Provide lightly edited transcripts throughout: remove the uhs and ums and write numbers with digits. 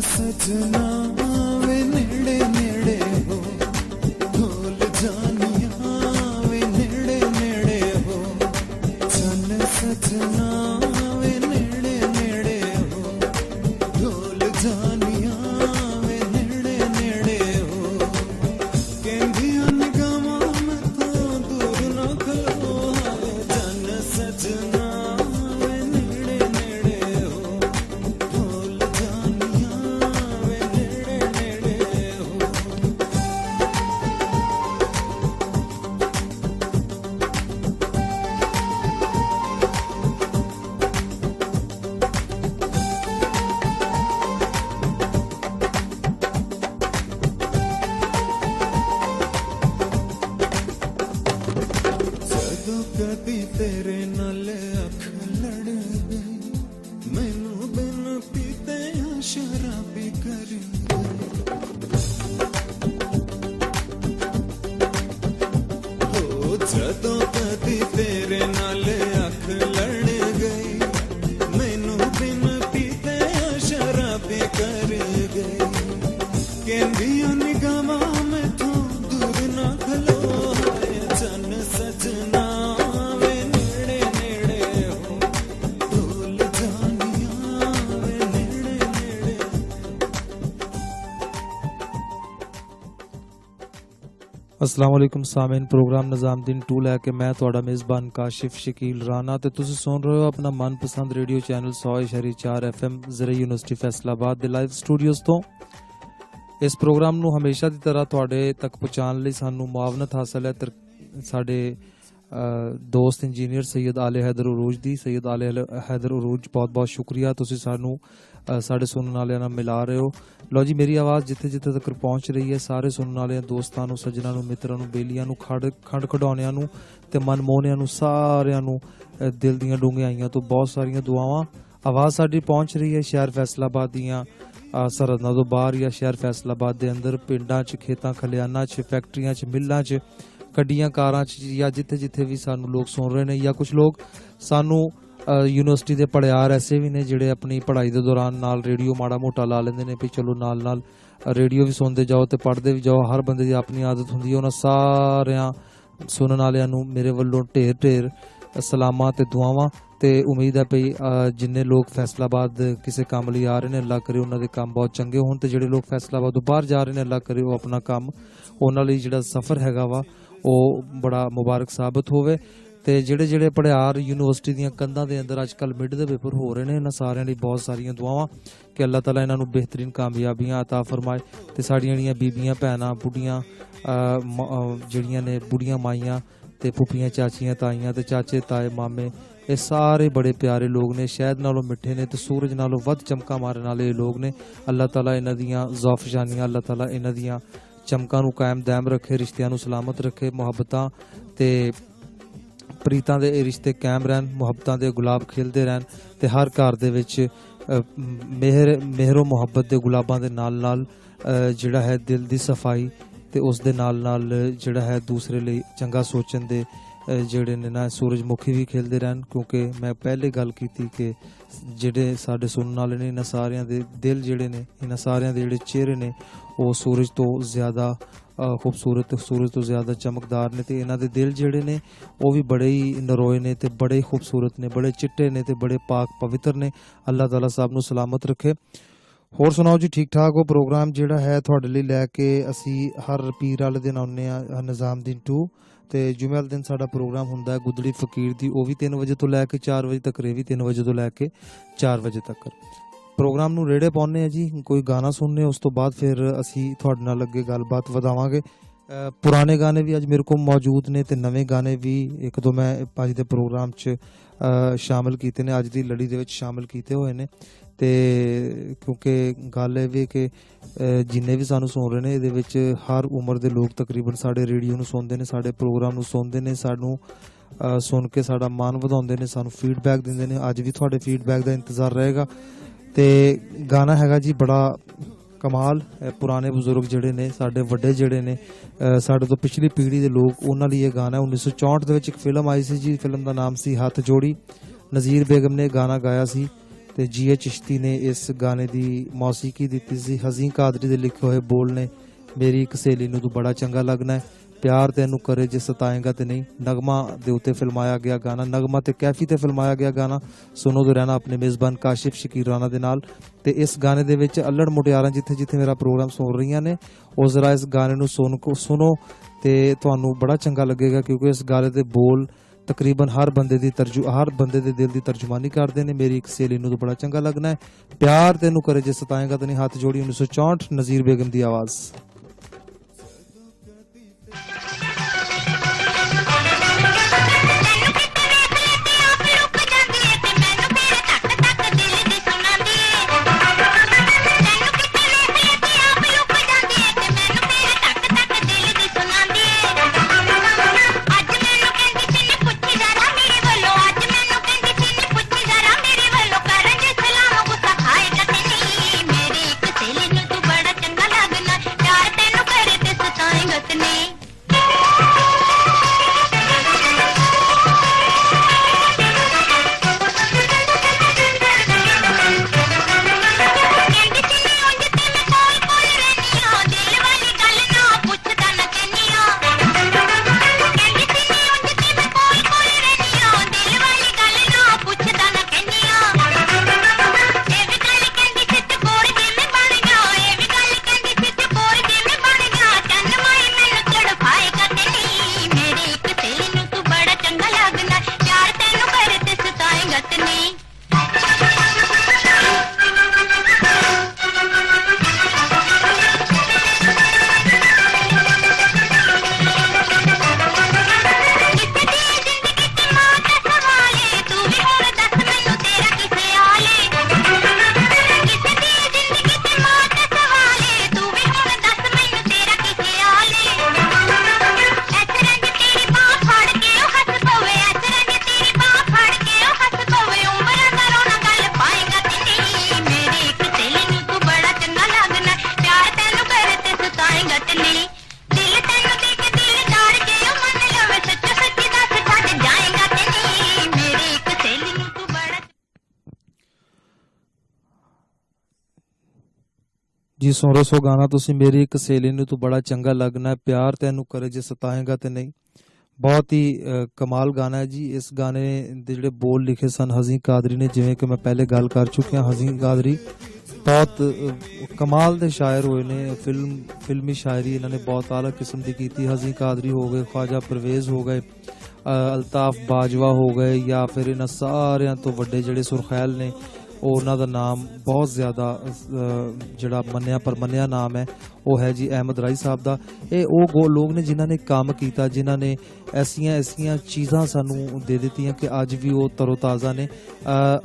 सजना वे नेड़े नेड़े हो भूल जानिया वे नेड़े नेड़े हो चन सजना वे नेड़े नेड़े हो भूल जानिया वे नेड़े नेड़े हो कहंदियां निगाहां मैं तो दूर ना खलो चन सजना कदी तेरे नाल अख लड़ गई मैनू बिन पीते शराबी कर जदों कदी तेरे नाल अख लड़ गई मैनू बिन पीते शराबी कर गई कहंदियां निगाहां मैथों दूर ना खलो चन सजना अस्सलाम वालेकुम सामीन प्रोग्राम निज़ामुद्दीन 2 लैके मैं तुहाडा मेज़बान काशिफ शकील राना ते तुसीं सुन रहे हो अपना मनपसंद रेडियो चैनल 100.4 FM ज़रिए यूनिवर्सिटी फैसलाबाद दे लाइव स्टूडियोज़ तो इस प्रोग्राम नूं हमेशा की तरह तुहाडे तक पहुँचाने लई सानूं मुआवनत हासिल है साडे दोस्त इंजीनियर सैयद आले हैदर उरूज दी। सैयद आले हैदर उरूज बहुत बहुत शुक्रिया तुसीं सानूं साढ़े सुनने वाले नाल मिला रहे हो। लो जी मेरी आवाज़ जिथे जिथे तक पहुँच रही है सारे सुनने वाले दोस्तों सज्जनों मित्रों बेलियां खंड खिडौणियां ते मनमोहनियां सारियां दिल दियां डूंघियाइयां तो बहुत सारियां दुआवां। आवाज़ साडी पहुँच रही है शहर फैसलाबाद दियां सरहदां तो बाहर या शहर फैसलाबाद दे अंदर पिंडां च खेतां खलियानां च फैक्ट्रियां च मिल्लां च गड्डियां कारां च या जिथे जिथे भी सानू लोग सुन रहे हैं या कुछ लोग सानू यूनिवर्सिटी के पढ़ियार ऐसे भी ने जिहड़े अपनी पढ़ाई के दौरान नाल रेडियो माड़ा मोटा ला लेंदे ने भी चलो नाल नाल रेडियो भी सुनते जाओ तो पढ़ते भी जाओ। हर बंदे की अपनी आदत हुंदी है। उन्हां सारियां सुनने वालियां नूं मेरे वल्लों ढेर ढेर सलामां ते दुआवां ते उम्मीद है भई जिन्ने लोग फैसलाबाद किसी काम लई आ रहे हैं अल्लाह करे उन्हां दे काम बहुत चंगे होण ते जिहड़े लोग फैसलाबाद तो बाहर जा रहे हैं अल्लाह करे वो अपना काम उन्हां लई जिहड़ा सफ़र हैगा वा वो बड़ा मुबारक साबित होवे। ते जिहड़े जिहड़े पढ़ियार यूनिवर्सिटी दीयां कंधां दे अंदर अजकल मिड दे पेपर हो रहे हैं इन्हां सारियां लई बहुत सारियां दुआवां कि अल्लाह ताला इन्हां नूं बेहतरीन कामयाबियां अता फरमाए ते साडियां जिहड़ियां बीबियां भैणां बुढ़ियां जिहड़ियां ने बुढ़ियां माइयां ते फुफियां चाचियां ताइयां ते चाचे ताए मामे ये सारे बड़े प्यारे लोग ने शहद नालों मिठे ने ते सूरज नालों वध चमका मारन वाले लोग ने। अल्लाह ताला इन्हां दियां ज़ौफ़शानियां अल्लाह ताला इन्हां दियां चमकां नूं कायम दायम रखे रिश्तियां नूं सलामत रखे मुहब्बतां ते प्रीतां दे रिश्ते कायम रहन मुहब्बतां दे गुलाब खिलदे रहन ते हर घर दे विच मेहरो मुहब्बत दे गुलाबां दे नाल नाल जिहड़ा है दिल दी सफाई ते उस दे नाल नाल जिहड़ा है दूसरे लई चंगा सोचण दे जिहड़े ने ना सूरजमुखी भी खिलदे रहन क्योंकि मैं पहले गल कीती कि जिहड़े साडे सुनने वाले ने इन्हां सारियां दे दिल जिहड़े ने इन्हां सारियां दे जिहड़े चेहरे ने वो सूरज तो ज़्यादा खूबसूरत सूरज तो ज़्यादा चमकदार ने ते इन्हां दे दिल जिहड़े ने वो भी बड़े ही नरोए ने ते बड़े खूबसूरत ने बड़े चिट्टे ने ते बड़े पाक पवित्र ने। अल्लाह ताला सब नूं सलामत रखे। होर सुनाओ जी ठीक ठाक हो। प्रोग्राम जिहड़ा है तुहाडे लई लैके असी हर पीर वाले दिन आउने आ निज़ामुद्दीन 2 ते जुमे वाले दिन साडा प्रोग्राम हुंदा है गुदड़ी फकीर दी वो भी 3 बजे तो लैके 4 बजे तक ये भी 3 बजे तो लैके 4 बजे तक प्रोग्राम नूं रेड़े पाउने आ जी कोई गाना सुनने उस तो बाद फिर असी तुहाडे नाल अगे गलबात वधावांगे। पुराने गाने भी अज मेरे को मौजूद ने ते नवे गाने भी एक दो मैं अज दे प्रोग्राम च शामिल कीते ने अज दी लड़ी दे विच शामिल कीते होए ने ते क्योंकि गल ये भी कि जिन्ने भी सानू सुन रहे हैं ये हर उम्र के लोग तकरीबन साढ़े रेडियो नूं सुनते हैं साढ़े प्रोग्राम नूं सुनते हैं सानू सुन के साडा मान वधाउंदे ने सानू फीडबैक दिंदे ने। अज भी तुहाडे फीडबैक का इंतजार रहेगा। ते गाना हैगा जी बड़ा कमाल पुराने बजुर्ग जिहड़े ने साडे वड्डे जिहड़े ने साडे तो पिछली पीढ़ी के लोग उन्हां लई ये गाना 1964 दे विच एक फिल्म आई सी जी फिल्म का नाम सी हथ जोड़ी नज़ीर बेगम ने गाना गाया सी ਤੇ ਜੀ चिश्ती ने इस गाने की मौसीकी दी सी। हज़ीं कादरी दे लिखे हुए बोल ने मेरी एक सहेली नूं तू बड़ा चंगा लगना है, प्यार तैनू करे जे सताएगा ते नहीं। नगमा दे उत्ते फिल्माया गया गाना, नगमा ते कैफी ते फिल्माया गया गाना सुनो दे रहना अपने मेज़बान काशिफ शकील राणा दे नाल। ते इस गाने दे विच अल्लड़ मुटियारां जिथे जिथे मेरा प्रोग्राम सुन रही ने वो जरा इस गाने नूं सुनो ते तुहानू बड़ा चंगा लगेगा, क्योंकि इस गाने दे बोल तकरीबन हर बंदे दे दिल की तर्जुमानी करते हैं। मेरी एक सहेली नूं तो बड़ा चंगा लगना है, प्यार तैनू करे जे सताएगा ते नहीं। हाथ जोड़ी 1964 नज़ीर बेगम की आवाज़। जी सुन रहे सो गाना तुसी मेरी एक सहेली नूं तू बड़ा चंगा लगना है, प्यार तैनू करे जे सताएगा ते नहीं। बहुत ही कमाल गाना है जी। इस गाने दे जिहड़े बोल लिखे सन हज़ीं कादरी ने, जिवें कि मैं पहले गल कर चुकिया। हज़ीं कादरी बहुत कमाल दे शायर हुए ने, फिल्मी शायरी इन्होंने बहुत आला किस्म की की। हज़ीं कादरी हो गए, ख्वाजा परवेज़ हो गए, अल्ताफ बाजवा हो गए, या फिर इन्हां सारियां तो वड्डे जिहड़े सुरखैल ने उन्हों का नाम बहुत ज़्यादा जड़ा मन्निया परमन्निया नाम है वो है जी अहमद राई साहब का। ये वो लोग ने जिन्होंने काम किया, जिन्होंने ऐसियां चीज़ां सानू दे दित्तियां कि अज भी वो तरोताज़ा ने।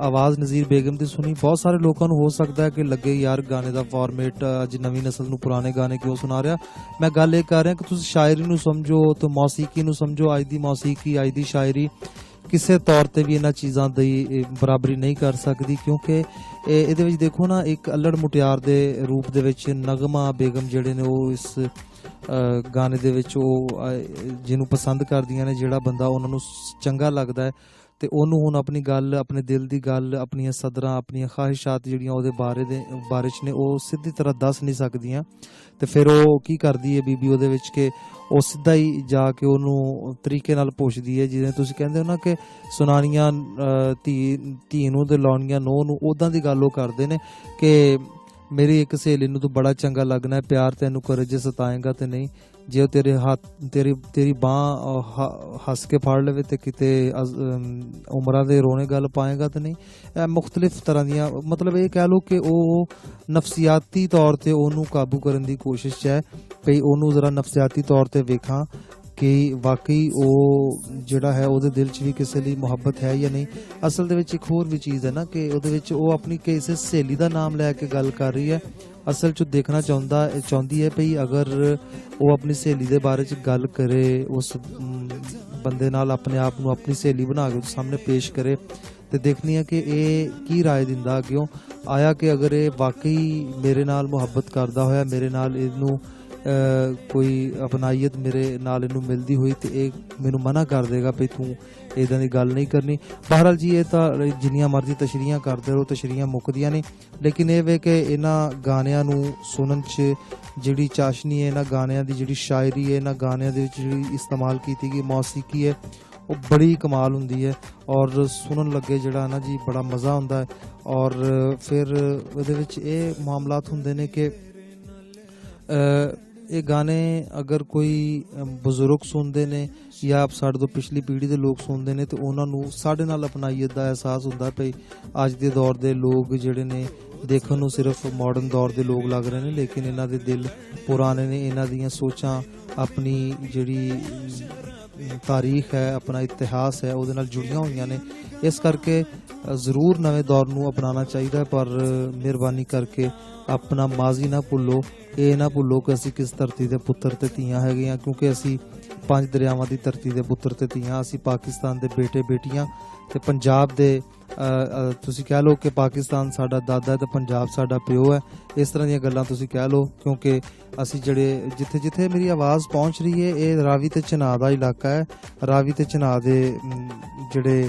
आवाज़ नज़ीर बेगम की सुनी, बहुत सारे लोगों को हो सकता है कि लगे यार गाने का फॉर्मेट अज नवी नस्ल नू पुराने गाने क्यों सुना रहा। मैं गल ये कर रहा कि तुम शायरी नू समझो तो मौसीकी नू समझो। अज दी मौसीकी अज दी शायरी किसी तौर पर भी इन्होंने चीज़ों की बराबरी नहीं कर सकती, क्योंकि ये देखो ना एक अल्लड़ मुटियार के रूप दे विच नगमा बेगम जिहड़े ने वो इस गाने दे विच जिन्हों पसंद करदियां ने, जिहड़ा बंदा उन्होंने चंगा लगता है तो उन्होंने हुण अपनी गल, अपने दिल की गल, अपन सदरां, अपन ख्वाहिशात जिहड़ियां उहदे बारे च ने वो सीधी तरह दस नहीं सकदियां। तो फिर वो की करदी है बीबी उहदे विच कि वो सीधा ही जाके उन्होंने तरीके नाल पुछदी है, जिवें तुसीं कहंदे हो ना कि सुनानियां धी नूं ते लाउणियां नूंह नूं, उदां दी गल वो करदे ने कि मेरी एक सहेली नूं तू बड़ा चंगा लगना है, प्यार तैनू करे जे सताएगा ते नहीं। जे तेरे हाथ तेरी बांह हस के फाड़ लवे तो किते उमरां दे रोने गल पाएगा तो नहीं। मुख्तलिफ तरह दियां, मतलब ये कह लो कि वो नफसियाती तौर पर उन्होंने काबू करने की कोशिश है भई उन्होंने जरा नफसियाती तौर पर वेखां कि वाकई वो जिहड़ा है उहदे दिल च भी किसी लिए मुहब्बत है या नहीं। असल दे विच एक होर भी चीज़ है ना कि उहदे विच वो अपनी किसी सहेली का नाम लैके गल कर रही है, असल च देखना चाहती है भई अगर वो अपनी सहेली के बारे च गल करे, उस बंदे नाल अपने आप को अपनी सहेली बना के सामने पेश करे तो देखनी है कि ये की राय दिंदा अग्गों आया कि अगर ये वाकई मेरे नाल मुहब्बत करदा होया, मेरे नाल इनू ਕੋਈ ਅਪਨਾਈਅਤ ਮੇਰੇ ਨਾਲ ਇਹਨੂੰ ਮਿਲਦੀ ਹੋਈ ਤੇ ਇਹ ਮੈਨੂੰ ਮਨਾ ਕਰ ਦੇਗਾ ਵੀ ਤੂੰ ਇਦਾਂ ਦੀ ਗੱਲ ਨਹੀਂ ਕਰਨੀ। ਬਹਰਹਾਲ ਜੀ ਇਹ ਤਾਂ ਜਿੰਨੀਆਂ ਮਰਜ਼ੀ ਤਸ਼ਰੀਹਾਂ ਕਰਦੇ ਰਹੋ, ਤਸ਼ਰੀਹਾਂ ਮੁੱਕਦੀਆਂ ਨਹੀਂ, ਲੇਕਿਨ ਇਹ ਵੇ ਕਿ ਇਹਨਾਂ ਗਾਣਿਆਂ ਨੂੰ ਸੁਣਨ 'ਚ ਜਿਹੜੀ ਚਾਸ਼ਨੀ ਹੈ, ਇਹਨਾਂ ਗਾਣਿਆਂ ਦੀ ਜਿਹੜੀ ਸ਼ਾਇਰੀ ਹੈ, ਇਹਨਾਂ ਗਾਣਿਆਂ ਦੇ ਵਿੱਚ ਜਿਹੜੀ ਇਸਤੇਮਾਲ ਕੀਤੀ ਗਈ ਮੌਸੀਕੀ ਹੈ ਉਹ ਬੜੀ ਕਮਾਲ ਹੁੰਦੀ ਹੈ ਔਰ ਸੁਣਨ ਲੱਗੇ ਜਿਹੜਾ ਨਾ ਜੀ ਬੜਾ ਮਜ਼ਾ ਆਉਂਦਾ ਹੈ। ਔਰ ਫਿਰ ਉਹਦੇ ਵਿੱਚ ਇਹ ਮਾਮਲਾਤ ਹੁੰਦੇ ਨੇ ਕਿ ਇਹ ਗਾਣੇ ਅਗਰ ਕੋਈ ਬਜ਼ੁਰਗ ਸੁਣਦੇ ਨੇ ਜਾਂ ਸਾਡੇ ਤੋਂ ਪਿਛਲੀ ਪੀੜ੍ਹੀ ਦੇ ਲੋਕ ਸੁਣਦੇ ਨੇ ਤੇ ਉਹਨਾਂ ਨੂੰ ਸਾਡੇ ਨਾਲ ਅਪਨਾਈਅਤ ਦਾ ਅਹਿਸਾਸ ਹੁੰਦਾ ਭਈ ਅੱਜ ਦੇ ਦੌਰ ਦੇ ਲੋਕ ਜਿਹੜੇ ਨੇ ਦੇਖਣ ਨੂੰ ਸਿਰਫ ਮਾਡਰਨ ਦੌਰ ਦੇ ਲੋਕ ਲੱਗ ਰਹੇ ਨੇ, ਲੇਕਿਨ ਇਹਨਾਂ ਦੇ ਦਿਲ ਪੁਰਾਣੇ ਨੇ, ਇਹਨਾਂ ਦੀਆਂ ਸੋਚਾਂ ਆਪਣੀ ਜਿਹੜੀ ਤਾਰੀਖ ਹੈ, ਆਪਣਾ ਇਤਿਹਾਸ ਹੈ ਉਹਦੇ ਨਾਲ ਜੁੜੀਆਂ ਹੋਈਆਂ ਨੇ। ਇਸ ਕਰਕੇ ਜ਼ਰੂਰ ਨਵੇਂ ਦੌਰ ਨੂੰ ਅਪਣਾਉਣਾ ਚਾਹੀਦਾ, ਪਰ ਮਿਹਰਬਾਨੀ ਕਰਕੇ ਆਪਣਾ ਮਾਜ਼ੀ ਨਾ ਭੁੱਲੋ। ਇਹ ਨਾ ਭੁੱਲੋ ਕਿ ਅਸੀਂ ਕਿਸ ਧਰਤੀ ਦੇ ਪੁੱਤਰ ਤੇ ਧੀਆਂ ਹੈਗੇ ਹਾਂ, ਕਿਉਂਕਿ ਅਸੀਂ 5 ਦਰਿਆਵਾਂ ਦੀ ਧਰਤੀ ਦੇ ਪੁੱਤਰ ਤੇ ਧੀਆਂ। ਅਸੀਂ ਪਾਕਿਸਤਾਨ ਦੇ ਬੇਟੇ ਬੇਟੀਆਂ ਤੇ ਪੰਜਾਬ ਦੇ ਤੁਸੀਂ ਕਹਿ ਲਓ ਕਿ ਪਾਕਿਸਤਾਨ ਸਾਡਾ ਦਾਦਾ ਹੈ ਤੇ ਪੰਜਾਬ ਸਾਡਾ ਪਿਓ ਹੈ, ਇਸ ਤਰ੍ਹਾਂ ਦੀਆਂ ਗੱਲਾਂ ਤੁਸੀਂ ਕਹਿ ਲਓ, ਕਿਉਂਕਿ ਅਸੀਂ ਜਿਹੜੇ ਜਿੱਥੇ ਜਿੱਥੇ ਮੇਰੀ ਆਵਾਜ਼ ਪਹੁੰਚ ਰਹੀ ਹੈ ਇਹ ਰਾਵੀ ਤੇ ਚਨਾਬ ਦਾ ਇਲਾਕਾ ਹੈ। ਰਾਵੀ ਤੇ ਚਨਾਬ ਦੇ ਜਿਹੜੇ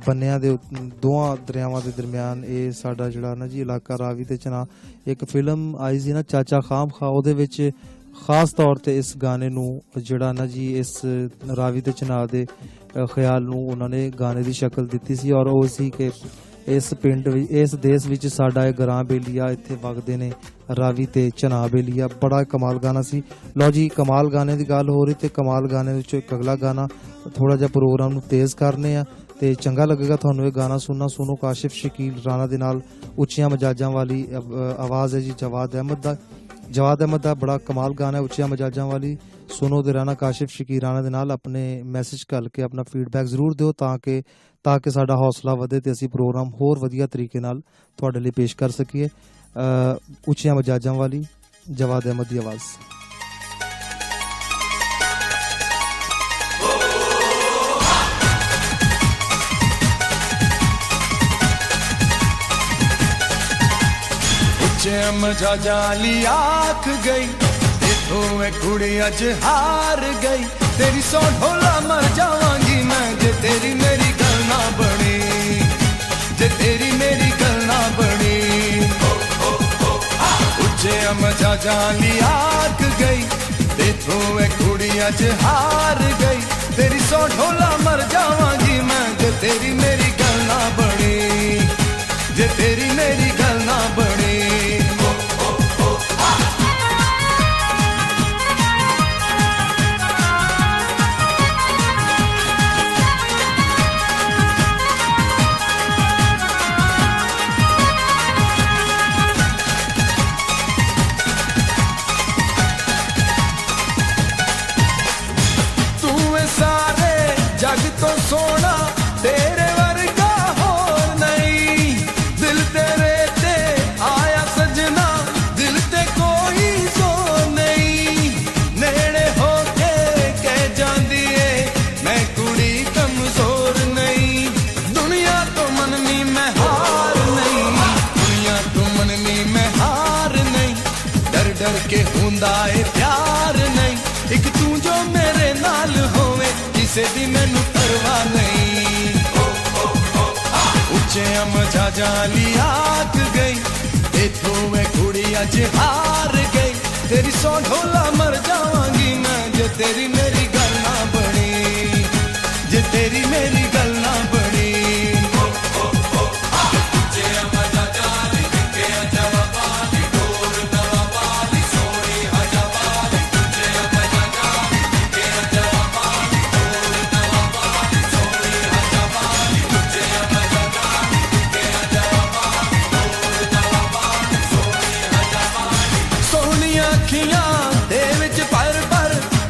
ਬੰਨਿਆਂ ਦੇ ਦੋਵਾਂ ਦਰਿਆਵਾਂ ਦੇ ਦਰਮਿਆਨ ਇਹ ਸਾਡਾ ਜਿਹੜਾ ਨਾ ਜੀ ਇਲਾਕਾ ਰਾਵੀ ਤੇ ਚਨਾਬ। ਇੱਕ ਫਿਲਮ ਆਈ ਸੀ ਨਾ ਚਾਚਾ ਖਾਮ ਖਾ, ਉਹਦੇ ਵਿੱਚ ਖਾਸ ਤੌਰ ਤੇ ਇਸ ਗਾਣੇ ਨੂੰ ਜਿਹੜਾ ਨਾ ਜੀ ਇਸ ਰਾਵੀ ਤੇ ਚਨਾਬ ਦੇ ਖਿਆਲ ਨੂੰ ਉਹਨਾਂ ਨੇ ਗਾਣੇ ਦੀ ਸ਼ਕਲ ਦਿੱਤੀ ਸੀ ਔਰ ਉਹ ਸੀ ਕਿ ਇਸ ਪਿੰਡ ਵਿੱਚ ਇਸ ਦੇਸ਼ ਵਿੱਚ ਸਾਡਾ ਇਹ ਗਰਾਂ ਬੇਲੀਆ, ਇੱਥੇ ਵਗਦੇ ਨੇ ਰਾਵੀ ਤੇ ਚਨਾਬ ਬੇਲੀਆ। ਬੜਾ ਕਮਾਲ ਗਾਣਾ ਸੀ। ਲਓ ਜੀ, ਕਮਾਲ ਗਾਣੇ ਦੀ ਗੱਲ ਹੋ ਰਹੀ ਤੇ ਕਮਾਲ ਗਾਣੇ ਵਿੱਚੋਂ ਇੱਕ ਅਗਲਾ ਗਾਣਾ ਥੋੜਾ ਜਿਹਾ ਪ੍ਰੋਗਰਾਮ ਨੂੰ ਤੇਜ਼ ਕਰਨੇ ਆ ਤੇ ਚੰਗਾ ਲੱਗੇਗਾ ਤੁਹਾਨੂੰ ਇਹ ਗਾਣਾ ਸੁਣਨਾ। ਸੁਣੋ ਕਾਸ਼ਿਫ ਸ਼ਕੀਲ ਰਾਣਾ ਦੇ ਨਾਲ, ਉੱਚੀਆਂ ਮਜਾਜਾਂ ਵਾਲੀ ਆਵਾਜ਼ ਹੈ ਜੀ ਜਵਾਦ ਅਹਿਮਦ ਦਾ। ਜਵਾਦ ਅਹਿਮਦ ਦਾ ਬੜਾ ਕਮਾਲ ਗਾਣਾ ਹੈ ਉੱਚੀਆਂ ਮਜਾਜਾਂ ਵਾਲੀ। ਸੁਣੋ ਤੇ ਰਹਿਣਾ ਕਾਸ਼ਿਫ ਸ਼ਕੀਲ ਰਾਣਾ ਦੇ ਨਾਲ। ਆਪਣੇ ਮੈਸੇਜ ਘੱਲ ਕੇ ਆਪਣਾ ਫੀਡਬੈਕ ਜ਼ਰੂਰ ਦਿਓ ਤਾਂ ਕਿ ਸਾਡਾ ਹੌਸਲਾ ਵਧੇ ਤੇ ਅਸੀਂ ਪ੍ਰੋਗਰਾਮ ਹੋਰ ਵਧੀਆ ਤਰੀਕੇ ਨਾਲ ਤੁਹਾਡੇ ਲਈ ਪੇਸ਼ ਕਰ ਸਕੀਏ। ਉੱਚੀਆਂ ਮਜਾਜਾਂ ਵਾਲੀ, ਜਵਾਦ ਅਹਿਮਦ ਦੀ ਆਵਾਜ਼। मजाजा ली आख गई देखो मैं कुड़ी अज हार गई, तेरी सौ ढोला मर जावांगी मैं जे तेरी मेरी गल ना बनी, जे तेरी मेरी गल ना बनी। उच्चे मजाजा ली आख गई देखो मैं कुड़ी अज हार गई, तेरी सौ ढोला मर जावांगी मैं जे तेरी मेरी गल ना बनी, जे तेरी मेरी गल ना बनी। तो सोना तेरे वर्गा होर नहीं, दिल तेरे ते आया सजना, दिल ते कोई जोर नहीं। नेड़े होके कह जांदी है मैं कुड़ी कमजोर नहीं, दुनिया तो मननी मैं हार नहीं, दुनिया तो मननी मैं हार नहीं। डर डर के हुंदा है प्यार नहीं, एक तू जो मेरे नाल होवे किसे दी मैनू परवाह नहीं। उच्चे मजाजा ली आख गई इथों मैं कुड़ी अज हार गई, तेरी सौ ढोला मर जावांगी मैं जे तेरी मेरी गल ना बनी, जे तेरी मेरी गल ना बनी।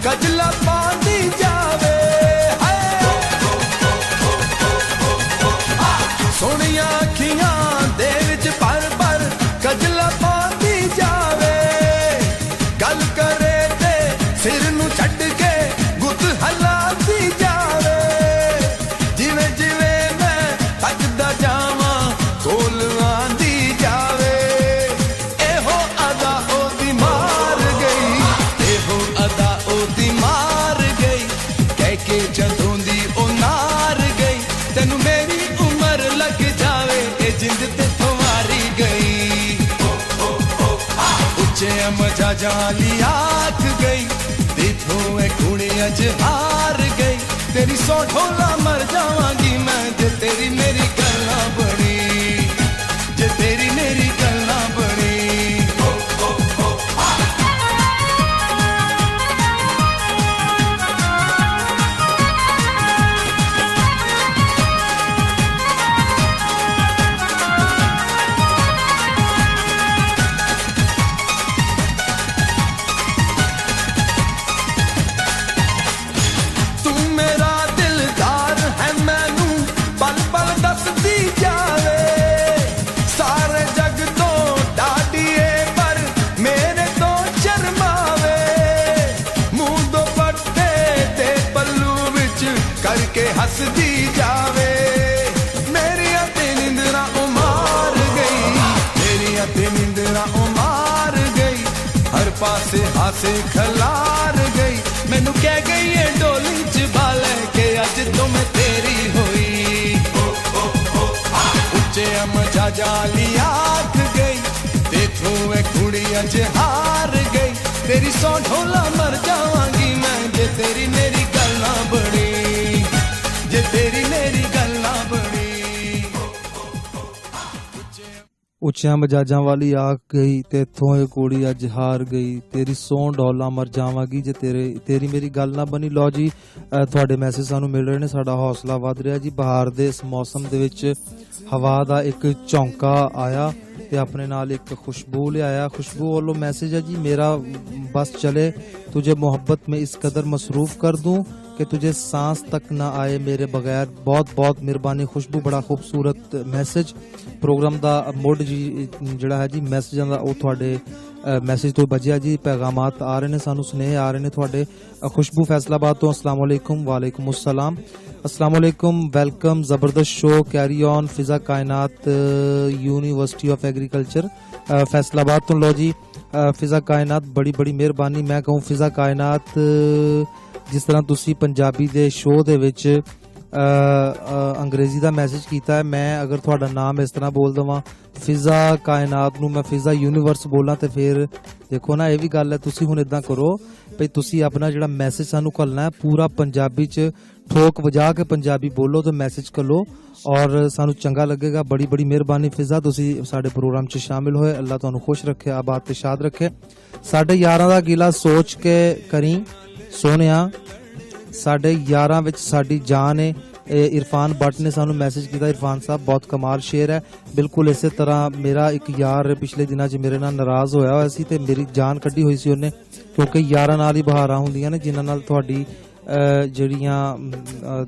कजला पानी जावे सोनिया अखियां दे विच पर पर कजला पानी जावे, गल करे ते सिर नू छड्ड के गुत हलाती जावे, जिवें जिवें मैं तकदा जावां कोल आंदी जावे, एहो अदा ओदी मार गई मजा जाली आख गई देखो ए कुड़ी अज हार गई तेरी सौ ढोला मर जावांगी मैं जे तेरी मेरी गल ना बनी जे तेरी मेरी गल ना बनी करके हसदी जावे मेरी अते निंदरा उमार गई मेरी अते निंदरा उमार गई हर पासे हासे खलार गई मैनू कह गई है डोली च बाले के अज तो मैं तेरी होई उच्चे मजा जाली आख गई देखो ए कुड़ी अज हार गई तेरी सौ ढोला मर जावांगी मैं जे तेरी मेरी गल ना बनी जे तेरी मेरी गल ना बनी ਉੱਚਿਆਂ ਮਜਾਜਾਂ ਵਾਲੀ ਆਖ ਗਈ ਤੇ ਇੱਥੋਂ ਇਹ ਕੁੜੀ ਅੱਜ ਹਾਰ ਗਈ ਤੇਰੀ ਸੌ ਡੋਲਾ ਮਰ ਜਾਵਾਂਗੀ ਜੇ ਤੇਰੀ ਮੇਰੀ ਗੱਲ ਨਾ ਬਣੀ। ਲਓ ਜੀ ਤੁਹਾਡੇ ਮੈਸੇਜ ਸਾਨੂੰ ਮਿਲ ਰਹੇ ਨੇ ਸਾਡਾ ਹੌਸਲਾ ਵੱਧ ਰਿਹਾ ਜੀ। ਬਹਾਰ ਦੇ ਇਸ ਮੌਸਮ ਦੇ ਵਿੱਚ ਹਵਾ ਦਾ ਇੱਕ ਝੌਂਕਾ ਆਇਆ ਤੇ ਆਪਣੇ ਨਾਲ ਇੱਕ खुशबू लिया। खुशबू वालों मैसेज है जी मेरा बस चले तुझे मोहब्बत में इस कदर मसरूफ कर दूं कि तुझे सांस तक ना आए मेरे बगैर। बहुत बहुत मेहरबानी खुशबू बड़ा खूबसूरत मैसेज। प्रोग्राम दा मुड जी जिहड़ा है जी मैसेजां दा ओह तुहाडे मैसेज तो बजिया जी। पैगामात आ रहे ने सानू स्नेह आ रहे ने तुहाडे। खुशबू फैसलाबाद तो अस्सलाम वालेकुम। वालेकुम अस्सलाम। अस्सलाम वालेकुम वेलकम जबरदस्त शो कैरी ऑन फिजा कायनात यूनिवर्सिटी ऑफ एग्रीकल्चर फैसलाबाद तो। लो जी फिजा कायनात बड़ी बड़ी मेहरबानी। मैं कहूँ फिजा कायनात जिस तरह तुसी पंजाबी दे शो दे विच अंग्रेजी दा मैसेज कीता है मैं अगर तुहाडा नाम इस तरह बोल दवां फिजा कायनात नूं मैं फिजा यूनीवर्स बोलां ते फिर देखो ना ये भी गल है। तुसी हुण इदां करो भई तुसी अपना जिहड़ा मैसेज सानू घल्लना है पूरा पंजाबी च ठोक वजा के पंजाबी बोलो तो मैसेज करो और सानू चंगा लगेगा। बड़ी बड़ी मेहरबानी फिजा तुसी साडे प्रोग्राम च शामिल होए। अल्लाह तुहानू खुश रखे आबाद ते शाद रखे। साडे यारां दा गिला सोच के करी सोनिया साडे यारां विच साडी जान है। इरफान भट्ट ने सानू मैसेज किया। इरफान साहब बहुत कमाल शेर है। बिल्कुल इस तरह मेरा एक यार पिछले दिनों च मेरे नाल नाराज होया होया सी ते मेरी जान कड्ढी हुई सी उन्हें क्योंकि यारां नाल ही बहारां हुंदियां ने जिन्हां नाल तुहाडी ਜਿਹੜੀਆਂ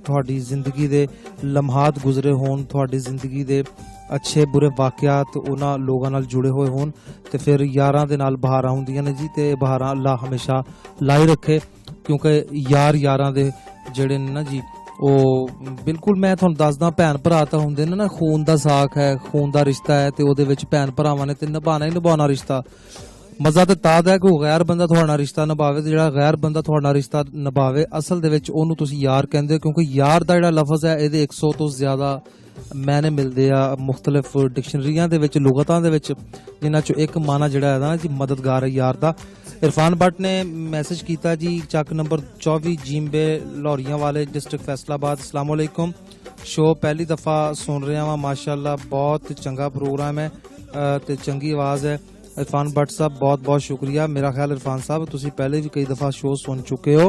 ਤੁਹਾਡੀ ਜ਼ਿੰਦਗੀ ਦੇ ਲਮਹਾਤ ਗੁਜ਼ਰੇ ਹੋਣ ਤੁਹਾਡੀ ਜ਼ਿੰਦਗੀ ਦੇ ਅੱਛੇ ਬੁਰੇ ਵਾਕਿਆਤ ਉਹਨਾਂ ਲੋਕਾਂ ਨਾਲ ਜੁੜੇ ਹੋਏ ਹੋਣ ਤੇ ਫਿਰ ਯਾਰਾਂ ਦੇ ਨਾਲ ਬਹਾਰਾਂ ਹੁੰਦੀਆਂ ਨੇ ਜੀ ਤੇ ਬਹਾਰਾਂ ਅੱਲਾ ਹਮੇਸ਼ਾ ਲਾਈ ਰੱਖੇ ਕਿਉਂਕਿ ਯਾਰਾਂ ਦੇ ਜਿਹੜੇ ਨੇ ਨਾ ਜੀ ਉਹ ਬਿਲਕੁਲ ਮੈਂ ਤੁਹਾਨੂੰ ਦੱਸਦਾ ਭੈਣ ਭਰਾ ਤਾਂ ਹੁੰਦੇ ਨੇ ਨਾ ਖੂਨ ਦਾ ਸਾਖ ਹੈ ਖੂਨ ਦਾ ਰਿਸ਼ਤਾ ਹੈ ਤੇ ਉਹਦੇ ਵਿੱਚ ਭੈਣ ਭਰਾਵਾਂ ਨੇ ਤੇ ਨਿਭਾਉਣਾ ਹੀ ਨਿਭਾਉਣਾ ਰਿਸ਼ਤਾ। ਮਜ਼ਾ ਤੇ ਤਾਦ ਹੈ ਕਿ ਉਹ ਗੈਰ ਬੰਦਾ ਤੁਹਾਡਾ ਰਿਸ਼ਤਾ ਨਿਭਾਵੇ ਤੇ ਜਿਹੜਾ ਗੈਰ ਬੰਦਾ ਤੁਹਾਡਾ ਰਿਸ਼ਤਾ ਨਿਭਾਵੇ ਅਸਲ ਦੇ ਵਿੱਚ ਉਹਨੂੰ ਤੁਸੀਂ ਯਾਰ ਕਹਿੰਦੇ ਹੋ ਕਿਉਂਕਿ ਯਾਰ ਦਾ ਜਿਹੜਾ ਲਫ਼ਜ਼ ਹੈ ਇਹਦੇ 100 ਤੋਂ ਜ਼ਿਆਦਾ ਮੈਨੇ ਮਿਲਦੇ ਆ ਮੁਖਤਲਿਫ ਡਿਕਸ਼ਨਰੀਆਂ ਦੇ ਵਿੱਚ ਲੁਗਤਾਂ ਦੇ ਵਿੱਚ ਜਿਨ੍ਹਾਂ ਚੋਂ ਇੱਕ ਮਾਨਾ ਜਿਹੜਾ ਹੈ ਨਾ ਜੀ ਮਦਦਗਾਰ ਹੈ ਯਾਰ ਦਾ। इरफान भट्ट ने मैसेज किया जी चक नंबर 24 जीम्बे लाहौरियां वाले डिस्ट्रिक्ट फैसलाबाद। अस्सलाम वालेकुम शो पहली दफ़ा सुन रहा वा माशाअल्लाह बहुत चंगा प्रोग्राम है ते चंगी आवाज़ है। इरफान भट्ट साहब बहुत बहुत शुक्रिया। मेरा ख्याल इरफान साहब तुसी पहले भी कई दफ़ा शो सुन चुके हो